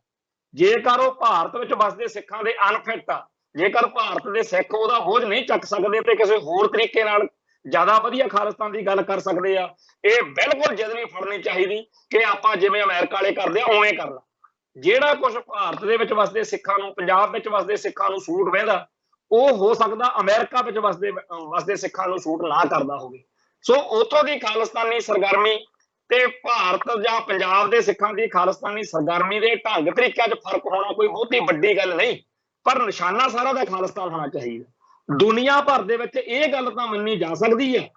ਜੇਕਰ ਉਹ ਭਾਰਤ ਵਿੱਚ ਵਸਦੇ ਸਿੱਖਾਂ ਦੇ ਅਨਫਿਟ ਆ, ਜੇਕਰ ਭਾਰਤ ਦੇ ਸਿੱਖ ਉਹਦਾ ਬੋਝ ਨਹੀਂ ਚੱਕ ਸਕਦੇ ਤੇ ਕਿਸੇ ਹੋਰ ਤਰੀਕੇ ਨਾਲ ਜ਼ਿਆਦਾ ਵਧੀਆ ਖਾਲਿਸਤਾਨ ਦੀ ਗੱਲ ਕਰ ਸਕਦੇ ਆ। ਇਹ ਬਿਲਕੁਲ ਜਿੱਦ ਨਹੀਂ ਫੜਨੀ ਚਾਹੀਦੀ ਕਿ ਆਪਾਂ ਜਿਵੇਂ ਅਮਰੀਕਾ ਵਾਲੇ ਕਰਦੇ ਆ ਉਵੇਂ ਕਰਨਾ। ਜਿਹੜਾ ਕੁਝ ਭਾਰਤ ਦੇ ਵਿੱਚ ਵਸਦੇ ਸਿੱਖਾਂ ਨੂੰ, ਪੰਜਾਬ ਵਿੱਚ ਵਸਦੇ ਸਿੱਖਾਂ ਨੂੰ ਸੂਟ ਬਹਿੰਦਾ, ਉਹ ਹੋ ਸਕਦਾ ਅਮਰੀਕਾ ਵਿੱਚ ਵਸਦੇ ਸਿੱਖਾਂ ਨੂੰ ਸੂਟ ਨਾ ਕਰਦਾ ਹੋਵੇ। ਸੋ ਉੱਥੋਂ ਦੀ ਖਾਲਿਸਤਾਨੀ ਸਰਗਰਮੀ ਤੇ ਭਾਰਤ ਜਾਂ ਪੰਜਾਬ ਦੇ ਸਿੱਖਾਂ ਦੀ ਖਾਲਿਸਤਾਨੀ ਸਰਗਰਮੀ ਦੇ ਢੰਗ ਤਰੀਕਿਆਂ 'ਚ ਫਰਕ ਹੋਣਾ ਕੋਈ ਬਹੁਤੀ ਵੱਡੀ ਗੱਲ ਨਹੀਂ, ਪਰ ਨਿਸ਼ਾਨਾ ਸਾਰਾ ਦਾ ਖਾਲਿਸਤਾਨ ਹੋਣਾ ਚਾਹੀਦਾ। ਦੁਨੀਆ ਭਰ ਦੇ ਵਿੱਚ ਇਹ ਗੱਲ ਤਾਂ ਮੰਨੀ ਜਾ ਸਕਦੀ ਹੈ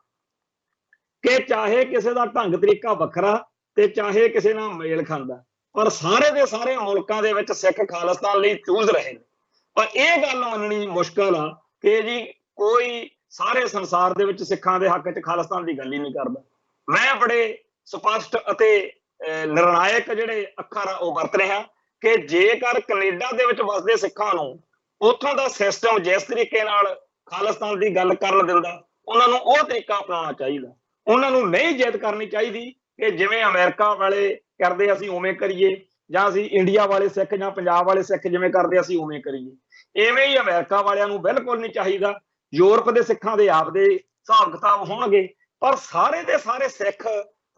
ਕਿ ਚਾਹੇ ਕਿਸੇ ਦਾ ਢੰਗ ਤਰੀਕਾ ਵੱਖਰਾ ਤੇ ਚਾਹੇ ਕਿਸੇ ਨਾਲ ਮੇਲ ਖਾਂਦਾ, ਪਰ ਸਾਰੇ ਦੇ ਸਾਰੇ ਮੁਲਕਾਂ ਦੇ ਵਿੱਚ ਸਿੱਖ ਖਾਲਿਸਤਾਨ ਲਈ ਚੂਝ ਰਹੇ ਨੇ। ਪਰ ਇਹ ਗੱਲ ਮੰਨਣੀ ਮੁਸ਼ਕਲ ਆ ਕਿ ਜੀ ਕੋਈ ਸਾਰੇ ਸੰਸਾਰ ਦੇ ਵਿੱਚ ਸਿੱਖਾਂ ਦੇ ਹੱਕ 'ਚ ਖਾਲਿਸਤਾਨ ਦੀ ਗੱਲ ਹੀ ਨਹੀਂ ਕਰਦਾ। ਮੈਂ ਬੜੇ ਸਪਸ਼ਟ ਅਤੇ ਨਿਰਣਾਇਕ ਜਿਹੜੇ ਅੱਖਰ ਆ ਉਹ ਵਰਤ ਰਿਹਾ ਕਿ ਜੇਕਰ ਕੈਨੇਡਾ ਦੇ ਵਿੱਚ ਵਸਦੇ ਸਿੱਖਾਂ ਨੂੰ ਉੱਥੋਂ ਦਾ ਸਿਸਟਮ ਜਿਸ ਤਰੀਕੇ ਨਾਲ ਖਾਲਿਸਤਾਨ ਦੀ ਗੱਲ ਕਰਨ ਦਿੰਦਾ, ਉਹਨਾਂ ਨੂੰ ਉਹ ਤਰੀਕਾ ਅਪਣਾਉਣਾ ਚਾਹੀਦਾ। ਉਹਨਾਂ ਨੂੰ ਨਹੀਂ ਜਿੱਦ ਕਰਨੀ ਚਾਹੀਦੀ ਕਿ ਜਿਵੇਂ ਅਮਰੀਕਾ ਵਾਲੇ ਕਰਦੇ ਅਸੀਂ ਉਵੇਂ ਕਰੀਏ, ਜਾਂ ਅਸੀਂ ਇੰਡੀਆ ਵਾਲੇ ਸਿੱਖ ਜਾਂ ਪੰਜਾਬ ਵਾਲੇ ਸਿੱਖ ਜਿਵੇਂ ਕਰਦੇ ਅਸੀਂ ਉਵੇਂ ਕਰੀਏ। ਇਵੇਂ ਹੀ ਅਮਰੀਕਾ ਵਾਲਿਆਂ ਨੂੰ ਬਿਲਕੁਲ ਨਹੀਂ ਚਾਹੀਦਾ। ਯੂਰਪ ਦੇ ਸਿੱਖਾਂ ਦੇ ਆਪਦੇ ਹਿਸਾਬ ਕਿਤਾਬ ਹੋਣਗੇ, ਪਰ ਸਾਰੇ ਦੇ ਸਾਰੇ ਸਿੱਖ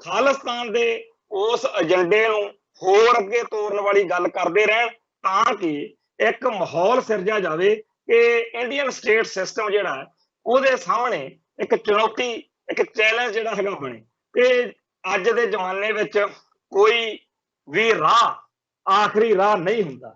ਖਾਲਿਸਤਾਨ ਦੇ ਉਸ ਏਜੰਡੇ ਨੂੰ ਹੋਰ ਅੱਗੇ ਤੋਰਨ ਵਾਲੀ ਗੱਲ ਕਰਦੇ ਰਹਿਣ, ਤਾਂ ਕਿ ਇੱਕ ਮਾਹੌਲ ਸਿਰਜਿਆ ਜਾਵੇ ਕਿ ਇੰਡੀਅਨ ਸਟੇਟ ਸਿਸਟਮ ਜਿਹੜਾ ਉਹਦੇ ਸਾਹਮਣੇ ਇੱਕ ਚੁਣੌਤੀ, ਇੱਕ ਚੈਲੰਜ ਜਿਹੜਾ ਹੈਗਾ ਬਣੇ। ਤੇ ਅੱਜ ਦੇ ਜ਼ਮਾਨੇ ਵਿੱਚ ਕੋਈ ਵੀ ਰਾਹ ਆਖਰੀ ਰਾਹ ਨਹੀਂ ਹੁੰਦਾ।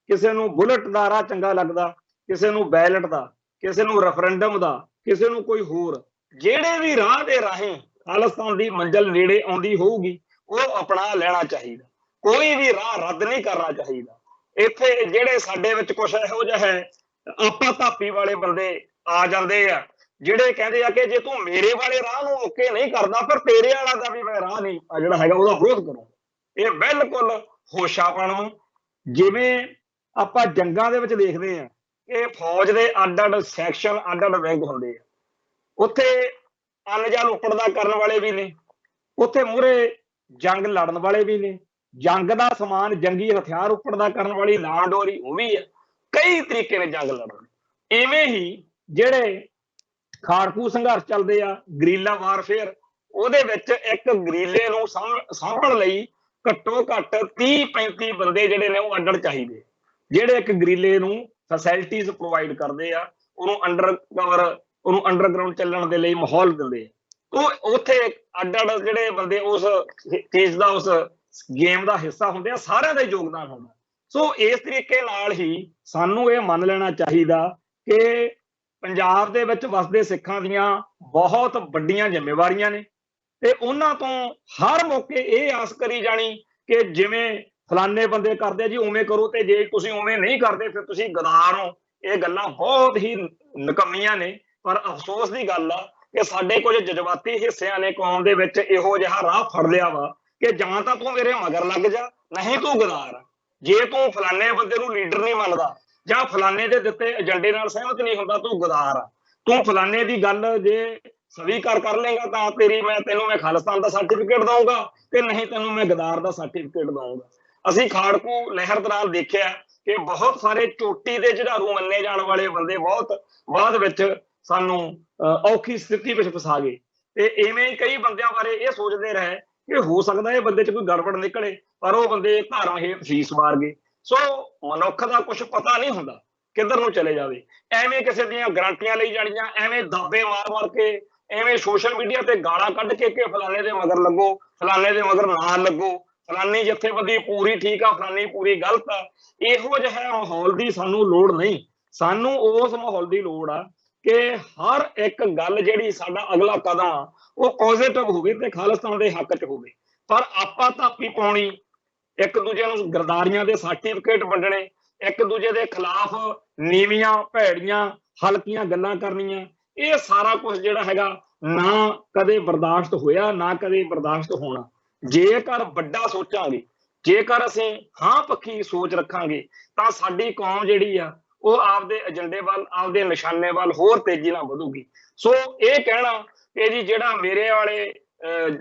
ਕਿਸੇ ਨੂੰ ਬੁਲਟ ਦਾ ਰਾਹ ਚੰਗਾ ਲੱਗਦਾ, ਕਿਸੇ ਨੂੰ ਬੈਲਟ ਦਾ, ਕਿਸੇ ਨੂੰ ਰੈਫਰੈਂਡਮ ਦਾ, ਕਿਸੇ ਨੂੰ ਕੋਈ ਹੋਰ। ਜਿਹੜੇ ਵੀ ਰਾਹ ਦੇ ਰਾਹੀਂ ਖਾਲਿਸਤਾਨ ਦੀ ਮੰਜ਼ਿਲ ਨੇੜੇ ਆਉਂਦੀ ਹੋਊਗੀ ਉਹ ਅਪਣਾ ਲੈਣਾ ਚਾਹੀਦਾ। ਕੋਈ ਵੀ ਰਾਹ ਰੱਦ ਨਹੀਂ ਕਰਨਾ ਚਾਹੀਦਾ। ਇੱਥੇ ਜਿਹੜੇ ਸਾਡੇ ਵਿੱਚ ਕੁਛ ਇਹੋ ਜਿਹਾ ਹੈ ਆਪਾ ਧਾਪੀ ਵਾਲੇ ਬੰਦੇ ਆ ਜਾਂਦੇ ਆ, ਜਿਹੜੇ ਕਹਿੰਦੇ ਆ ਕਿ ਜੇ ਤੂੰ ਮੇਰੇ ਵਾਲੇ ਰਾਹ ਨੂੰ ਓਕੇ ਨਹੀਂ ਕਰਦਾ ਫਿਰ ਤੇਰੇ ਵਾਲਾ ਦਾ ਵੀ ਮੈਂ ਰਾਹ ਨਹੀਂ ਜਿਹੜਾ ਹੈਗਾ ਉਹਦਾ ਵਿਰੋਧ ਕਰੂੰ। ਇਹ ਬਿਲਕੁਲ ਹੋਸ਼ਾਪਣ। ਜਿਵੇਂ ਆਪਾਂ ਜੰਗਾਂ ਦੇ ਵਿੱਚ ਦੇਖਦੇ ਆ ਕਿ ਫੌਜ ਦੇ ਅੱਡ ਅੱਡ ਸੈਕਸ਼ਨ, ਅੱਡ ਅੱਡ ਵਿੰਗ ਹੁੰਦੇ ਆ। ਉੱਥੇ ਅਨਜਾਨ ਉੱਪੜਦਾ ਕਰਨ ਵਾਲੇ ਵੀ ਨੇ, ਉੱਥੇ ਮੂਹਰੇ ਜੰਗ ਲੜਨ ਵਾਲੇ ਵੀ ਨੇ, ਜੰਗ ਦਾ ਸਮਾਨ, ਜੰਗੀ ਹਥਿਆਰ ਉੱਪੜਦਾ ਕਰਨ ਵਾਲੀ ਲਾਂ ਡੋਰੀ ਉਹ ਵੀ ਆ। ਕਈ ਤਰੀਕੇ ਨੇ ਜੰਗ ਲੜਨ। ਇਵੇਂ ਹੀ ਜਿਹੜੇ ਖਾੜਕੂ ਸੰਘਰਸ਼ ਚੱਲਦੇ ਆ, ਗਰੀਲਾ ਵਾਰਫੇਅਰ, ਉਹਦੇ ਵਿੱਚ ਇੱਕ ਗਰੀਲੇ ਨੂੰ ਸਾਂਭਣ ਲਈ ਘੱਟੋ ਘੱਟ 30-35 ਬੰਦੇ ਜਿਹੜੇ ਨੇ ਉਹ ਅੱਡੜ ਚਾਹੀਦੇ, ਜਿਹੜੇ ਇੱਕ ਗਰੀਲੇ ਨੂੰ ਫੈਸਿਲਿਟੀਜ਼ ਪ੍ਰੋਵਾਈਡ ਕਰਦੇ ਆ, ਉਹਨੂੰ ਉਹਨੂੰ ਅੰਡਰਗਰਾਊਂਡ ਚੱਲਣ ਦੇ ਲਈ ਮਾਹੌਲ ਦਿੰਦੇ ਆ। ਉਹ ਉੱਥੇ ਅੱਡੜ ਜਿਹੜੇ ਬੰਦੇ ਉਸ ਚੀਜ਼ ਦਾ, ਉਸ ਗੇਮ ਦਾ ਹਿੱਸਾ ਹੁੰਦੇ ਆ, ਸਾਰਿਆਂ ਦਾ ਯੋਗਦਾਨ ਹੁੰਦਾ। ਸੋ ਇਸ ਤਰੀਕੇ ਨਾਲ ਹੀ ਸਾਨੂੰ ਇਹ ਮੰਨ ਲੈਣਾ ਚਾਹੀਦਾ ਕਿ ਪੰਜਾਬ ਦੇ ਵਿੱਚ ਵਸਦੇ ਸਿੱਖਾਂ ਦੀਆਂ ਬਹੁਤ ਵੱਡੀਆਂ ਜ਼ਿੰਮੇਵਾਰੀਆਂ ਨੇ ਤੇ ਉਹਨਾਂ ਤੋਂ ਹਰ ਮੌਕੇ ਇਹ ਆਸ ਕਰੀ ਜਾਣੀ ਕਿ ਜਿਵੇਂ ਫਲਾਨੇ ਬੰਦੇ ਕਰਦੇ ਜੀ ਉਵੇਂ ਕਰੋ, ਤੇ ਜੇ ਤੁਸੀਂ ਉਵੇਂ ਨਹੀਂ ਕਰਦੇ ਫਿਰ ਤੁਸੀਂ ਗਦਾਰ ਹੋ। ਇਹ ਗੱਲਾਂ ਬਹੁਤ ਹੀ ਨਿਕੰਮੀਆਂ ਨੇ, ਪਰ ਅਫਸੋਸ ਦੀ ਗੱਲ ਆ ਕਿ ਸਾਡੇ ਕੁਝ ਜਜ਼ਬਾਤੀ ਹਿੱਸਿਆਂ ਨੇ ਕੌਮ ਦੇ ਵਿੱਚ ਇਹੋ ਜਿਹਾ ਰਾਹ ਫੜ ਲਿਆ ਵਾ ਕਿ ਜਾਂ ਤਾਂ ਤੂੰ ਮੇਰੇ ਮਗਰ ਲੱਗ ਜਾ, ਨਹੀਂ ਤੂੰ ਗਦਾਰ। ਜੇ ਤੂੰ ਫਲਾਨੇ ਬੰਦੇ ਨੂੰ ਲੀਡਰ ਨਹੀਂ ਮੰਨਦਾ ਜਾਂ ਫਲਾਨੇ ਦੇ ਦਿੱਤੇ ਏਜੰਡੇ ਨਾਲ ਸਹਿਮਤ ਨਹੀਂ ਹੁੰਦਾ, ਤੂੰ ਗਦਾਰ ਆ। ਤੂੰ ਫਲਾਨੇ ਦੀ ਗੱਲ ਜੇ ਸਵੀਕਾਰ ਕਰ ਲੇਗਾ ਤਾਂ ਤੈਨੂੰ ਮੈਂ ਖਾਲਿਸਤਾਨ ਦਾ ਸਰਟੀਫਿਕੇਟ ਦਊਂਗਾ, ਤੇ ਨਹੀਂ ਤੈਨੂੰ ਮੈਂ ਗਦਾਰ ਦਾ ਸਰਟੀਫਿਕੇਟ ਦਊਂਗਾ। ਅਸੀਂ ਖਾੜਕੂ ਲਹਿਰ ਦੌਰਾਨ ਦੇਖਿਆ ਕਿ ਬਹੁਤ ਸਾਰੇ ਚੋਟੀ ਦੇ ਜੁਝਾਰੂ ਮੰਨੇ ਜਾਣ ਵਾਲੇ ਬੰਦੇ ਬਹੁਤ ਬਾਅਦ ਵਿੱਚ ਸਾਨੂੰ ਔਖੀ ਸਥਿਤੀ ਵਿੱਚ ਫਸਾ ਗਏ। ਤੇ ਇਵੇਂ ਹੀ ਕਈ ਬੰਦਿਆਂ ਬਾਰੇ ਇਹ ਸੋਚਦੇ ਰਹੇ ਕਿ ਹੋ ਸਕਦਾ ਇਹ ਬੰਦੇ 'ਚ ਕੋਈ ਗੜਬੜ ਨਿਕਲੇ, ਪਰ ਉਹ ਬੰਦੇ ਧਾਰਾਂ ਹੇਠ ਸ਼ੀਸ਼ ਮਾਰ ਗਏ। ਸੋ ਮਨੁੱਖ ਦਾ ਕੁਝ ਪਤਾ ਨਹੀਂ ਹੁੰਦਾ ਕਿੱਧਰ ਨੂੰ ਚਲੇ ਜਾਵੇ। ਐਵੇਂ ਕਿਸੇ ਦੀਆਂ ਗਰੰਟੀਆਂ ਲਈ ਜਾਣੀਆਂ, ਐਵੇਂ ਦਾਬੇ ਮਾਰ ਕੇ, ਐਵੇਂ ਸੋਸ਼ਲ ਮੀਡੀਆ ਤੇ ਗਾਲਾਂ ਕੱਢ ਕੇ ਕਿ ਫਲਾਣੇ ਦੇ ਮਗਰ ਲੱਗੋ, ਫਲਾਣੇ ਦੇ ਮਗਰ ਨਾ ਲੱਗੋ, ਫਲਾਨੀ ਜਥੇਬੰਦੀ ਪੂਰੀ ਠੀਕ ਆ, ਫਲਾਨੀ ਪੂਰੀ ਗਲਤ ਆ। ਇਹੋ ਜਿਹਾ ਮਾਹੌਲ ਦੀ ਸਾਨੂੰ ਲੋੜ ਨਹੀਂ। ਸਾਨੂੰ ਉਸ ਮਾਹੌਲ ਦੀ ਲੋੜ ਆ ਕਿ ਹਰ ਇੱਕ ਗੱਲ ਜਿਹੜੀ ਸਾਡਾ ਅਗਲਾ ਕਦਮ ਆ ਉਹ ਪੋਜ਼ਿਟਿਵ ਹੋਵੇ ਤੇ ਖਾਲਿਸਤਾਨ ਦੇ ਹੱਕ 'ਚ ਹੋਵੇ। ਪਰ ਆਪਾ ਧਾਪੀ ਪਾਉਣੀ, ਇੱਕ ਦੂਜੇ ਨੂੰ ਗਰਦਾਰੀਆਂ ਦੇ ਸਰਟੀਫਿਕੇਟ ਵੰਡਣੇ, ਇੱਕ ਦੂਜੇ ਦੇ ਖਿਲਾਫ ਨੀਵੀਆਂ ਭੈੜੀਆਂ ਹਲਕੀਆਂ ਗੱਲਾਂ ਕਰਨੀਆਂ, ਇਹ ਸਾਰਾ ਕੁਝ ਜਿਹੜਾ ਹੈਗਾ ਨਾ ਕਦੇ ਬਰਦਾਸ਼ਤ ਹੋਇਆ, ਨਾ ਕਦੇ ਬਰਦਾਸ਼ਤ ਹੋਣਾ। ਜੇਕਰ ਵੱਡਾ ਸੋਚਾਂਗੇ, ਜੇਕਰ ਅਸੀਂ ਹਾਂ ਪੱਖੀ ਸੋਚ ਰੱਖਾਂਗੇ, ਤਾਂ ਸਾਡੀ ਕੌਮ ਜਿਹੜੀ ਆ ਉਹ ਆਪਦੇ ਏਜੰਡੇ ਵੱਲ, ਆਪਦੇ ਨਿਸ਼ਾਨੇ ਵੱਲ ਹੋਰ ਤੇਜ਼ੀ ਨਾਲ ਵਧੂਗੀ। ਸੋ ਇਹ ਕਹਿਣਾ ਕਿ ਜੀ ਜਿਹੜਾ ਮੇਰੇ ਵਾਲੇ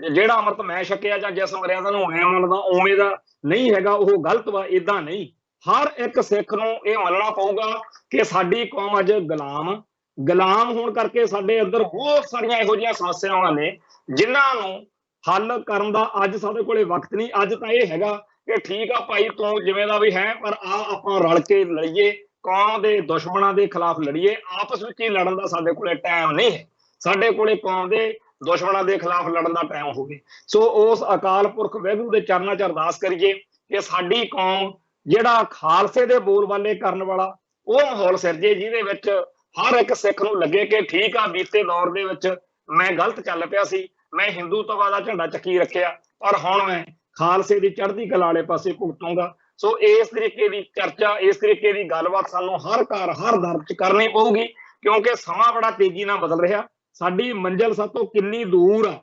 ਜਿਹੜਾ ਅੰਮ੍ਰਿਤ ਮੈਂ ਛਕਿਆ ਜਾਂ ਜਿਸ ਮਰਿਆਦਾ ਨੂੰ ਮੈਂ ਮੰਨਦਾ ਉਵੇਂ ਦਾ ਨਹੀਂ ਹੈਗਾ, ਉਹ ਗਲਤ ਵਾ, ਏਦਾਂ ਨਹੀਂ। ਹਰ ਇੱਕ ਸਿੱਖ ਨੂੰ ਇਹ ਮੰਨਣਾ ਪਊਗਾ ਕਿ ਸਾਡੀ ਕੌਮ ਅੱਜ ਗੁਲਾਮ, ਗੁਲਾਮ ਹੋਣ ਕਰਕੇ ਸਾਡੇ ਅੰਦਰ ਬਹੁਤ ਸਾਰੀਆਂ ਇਹੋ ਜਿਹੀਆਂ ਸਮੱਸਿਆਵਾਂ ਨੇ ਜਿਨ੍ਹਾਂ ਨੂੰ ਹੱਲ ਕਰਨ ਦਾ ਅੱਜ ਸਾਡੇ ਕੋਲੇ ਵਕਤ ਨਹੀਂ। ਅੱਜ ਤਾਂ ਇਹ ਹੈਗਾ ਕਿ ਠੀਕ ਆ ਭਾਈ ਤੂੰ ਜਿਵੇਂ ਦਾ ਵੀ ਹੈ, ਪਰ ਆਪਾਂ ਰਲ ਕੇ ਲੜੀਏ, ਕੌਮ ਦੇ ਦੁਸ਼ਮਣਾਂ ਦੇ ਖਿਲਾਫ ਲੜੀਏ। ਆਪਸ ਵਿੱਚ ਹੀ ਲੜਨ ਦਾ ਸਾਡੇ ਕੋਲੇ ਟਾਈਮ ਨਹੀਂ ਹੈ। ਸਾਡੇ ਕੋਲੇ ਕੌਮ ਦੇ ਦੁਸ਼ਮਣਾਂ ਦੇ ਖਿਲਾਫ ਲੜਨ ਦਾ ਟਾਈਮ ਹੋਵੇ। ਸੋ ਉਸ ਅਕਾਲ ਪੁਰਖ ਵਾਹਿਗੁਰੂ ਦੇ ਚਰਨਾਂ 'ਚ ਅਰਦਾਸ ਕਰੀਏ ਕਿ ਸਾਡੀ ਕੌਮ ਜਿਹੜਾ ਖਾਲਸੇ ਦੇ ਬੋਲਬਾਲੇ ਕਰਨ ਵਾਲਾ ਉਹ ਮਾਹੌਲ ਸਿਰਜੇ ਜਿਹਦੇ ਵਿੱਚ ਹਰ ਇੱਕ ਸਿੱਖ ਨੂੰ ਲੱਗੇ ਕਿ ਠੀਕ ਆ, ਬੀਤੇ ਦੌਰ ਦੇ ਵਿੱਚ ਮੈਂ ਗਲਤ ਚੱਲ ਪਿਆ ਸੀ, ਮੈਂ ਹਿੰਦੂਤਵਾ ਦਾ ਝੰਡਾ ਚੱਕੀ ਰੱਖਿਆ, ਪਰ ਹੁਣ ਮੈਂ ਖਾਲਸੇ ਦੀ ਚੜ੍ਹਦੀ ਕਲਾ ਵਾਲੇ ਪਾਸੇ ਭੁਗਤੂੰਗਾ। ਸੋ ਇਸ ਤਰੀਕੇ ਦੀ ਚਰਚਾ, ਇਸ ਤਰੀਕੇ ਦੀ ਗੱਲਬਾਤ ਸਾਨੂੰ ਹਰ ਘਰ ਹਰ ਦਰ 'ਚ ਕਰਨੀ ਪਊਗੀ, ਕਿਉਂਕਿ ਸਮਾਂ ਬੜਾ ਤੇਜ਼ੀ ਨਾਲ ਬਦਲ ਰਿਹਾ। ਸਾਡੀ ਮੰਜ਼ਿਲ ਸਾਤੋਂ ਕਿੰਨੀ ਦੂਰ ਆ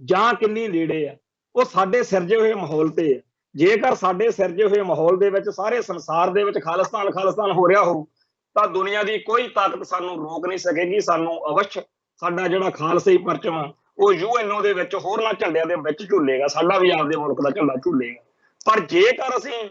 ਜਾਂ ਕਿੰਨੀ ਨੇੜੇ ਆ, ਉਹ ਸਾਡੇ ਸਿਰਜੇ ਹੋਏ ਮਾਹੌਲ ਤੇ ਹੈ। ਜੇਕਰ ਸਾਡੇ ਸਿਰਜੇ ਹੋਏ ਮਾਹੌਲ ਦੇ ਵਿੱਚ ਸਾਰੇ ਸੰਸਾਰ ਦੇ ਵਿੱਚ ਖਾਲਿਸਤਾਨ ਖਾਲਿਸਤਾਨ ਹੋ ਰਿਹਾ ਹੋਊ ਤਾਂ ਦੁਨੀਆ ਦੀ ਕੋਈ ਤਾਕਤ ਸਾਨੂੰ ਰੋਕ ਨਹੀਂ ਸਕੇਗੀ। ਸਾਨੂੰ ਅਵਸ਼ ਸਾਡਾ ਜਿਹੜਾ ਖਾਲਸਾਈ ਪਰਚਮ ਆ ਉਹ UNO ਦੇ ਵਿੱਚ ਹੋਰਨਾਂ ਝੰਡਿਆਂ ਦੇ ਵਿੱਚ ਝੂਲੇਗਾ, ਸਾਡਾ ਵੀ ਆਪਦੇ ਮੁਲਕ ਦਾ ਝੰਡਾ ਝੂਲੇਗਾ। ਪਰ ਜੇਕਰ ਅਸੀਂ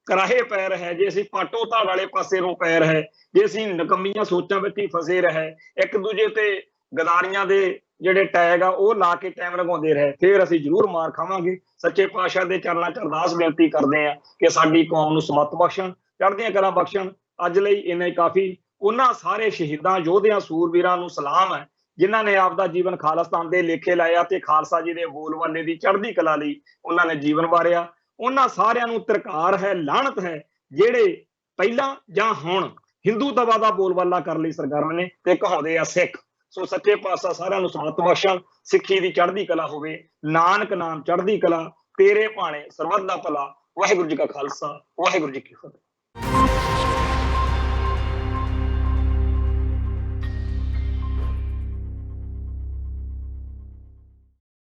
ਕਰਾਹੇ ਪੈ ਰਹੇ, ਜੇ ਅਸੀਂ ਪਾਟੋ ਧਾੜ ਵਾਲੇ ਪਾਸੇ ਨੂੰ ਪੈ ਰਹੇ, ਜੇ ਅਸੀਂ ਨਕੰਮੀਆਂ ਸੋਚਾਂ ਵਿੱਚ ਹੀ ਫਸੇ ਰਹੇ, ਇੱਕ ਦੂਜੇ ਤੇ ਗਦਾਰੀਆਂ ਦੇ ਜਿਹੜੇ ਟੈਗ ਆ ਉਹ ਲਾ ਕੇ ਟਾਈਮ ਲਗਾਉਂਦੇ ਰਹੇ, ਫਿਰ ਅਸੀਂ ਜ਼ਰੂਰ ਮਾਰ ਖਾਵਾਂਗੇ। ਸੱਚੇ ਪਾਤਸ਼ਾਹ ਦੇ ਚਰਨਾਂ 'ਚ ਅਰਦਾਸ ਬੇਨਤੀ ਕਰਦੇ ਆ ਕਿ ਸਾਡੀ ਕੌਮ ਨੂੰ ਸਮੱਤ ਬਖਸ਼ਣ, ਚੜ੍ਹਦੀਆਂ ਕਲਾਂ ਬਖਸ਼ਣ। ਅੱਜ ਲਈ ਇੰਨਾ ਹੀ ਕਾਫੀ। ਉਹਨਾਂ ਸਾਰੇ ਸ਼ਹੀਦਾਂ, ਯੋਧਿਆਂ, ਸੂਰਬੀਰਾਂ ਨੂੰ ਸਲਾਮ ਹੈ ਜਿਨ੍ਹਾਂ ਨੇ ਆਪਦਾ ਜੀਵਨ ਖਾਲਿਸਤਾਨ ਦੇ ਲੇਖੇ ਲਾਇਆ ਤੇ ਖਾਲਸਾ ਜੀ ਦੇ ਬੋਲਬਾਲੇ ਦੀ ਚੜ੍ਹਦੀ ਕਲਾ ਲਈ ਉਹਨਾਂ ਨੇ ਜੀਵਨ ਵਾਰਿਆ। ਉਹਨਾਂ ਸਾਰਿਆਂ ਨੂੰ ਧਰਕਾਰ ਹੈ, ਲਾਹਨਤ ਹੈ ਜਿਹੜੇ ਪਹਿਲਾਂ ਜਾਂ ਹੁਣ ਹਿੰਦੂਤਵਾ ਦਾ ਬੋਲਬਾਲਾ ਕਰਨ ਲਈ ਸਰਗਰਮ ਨੇ ਤੇ ਕਹਾਉਂਦੇ ਆ ਸਿੱਖ। ਸੋ ਸੱਚੇ ਪਾਤਸ਼ਾਹ ਸਾਰਿਆਂ ਨੂੰ ਸਮੱਤ ਬਖਸ਼ਣ, ਸਿੱਖੀ ਦੀ ਚੜ੍ਹਦੀ ਕਲਾ ਹੋਵੇ। ਨਾਨਕ ਨਾਮ ਚੜ੍ਹਦੀ ਕਲਾ, ਤੇਰੇ ਭਾਣੇ ਸਰਬੱਤ ਦਾ ਭਲਾ। ਵਾਹਿਗੁਰੂ ਜੀ ਕਾ ਖਾਲਸਾ, ਵਾਹਿਗੁਰੂ ਜੀ ਕੀ ਫਤਿਹ।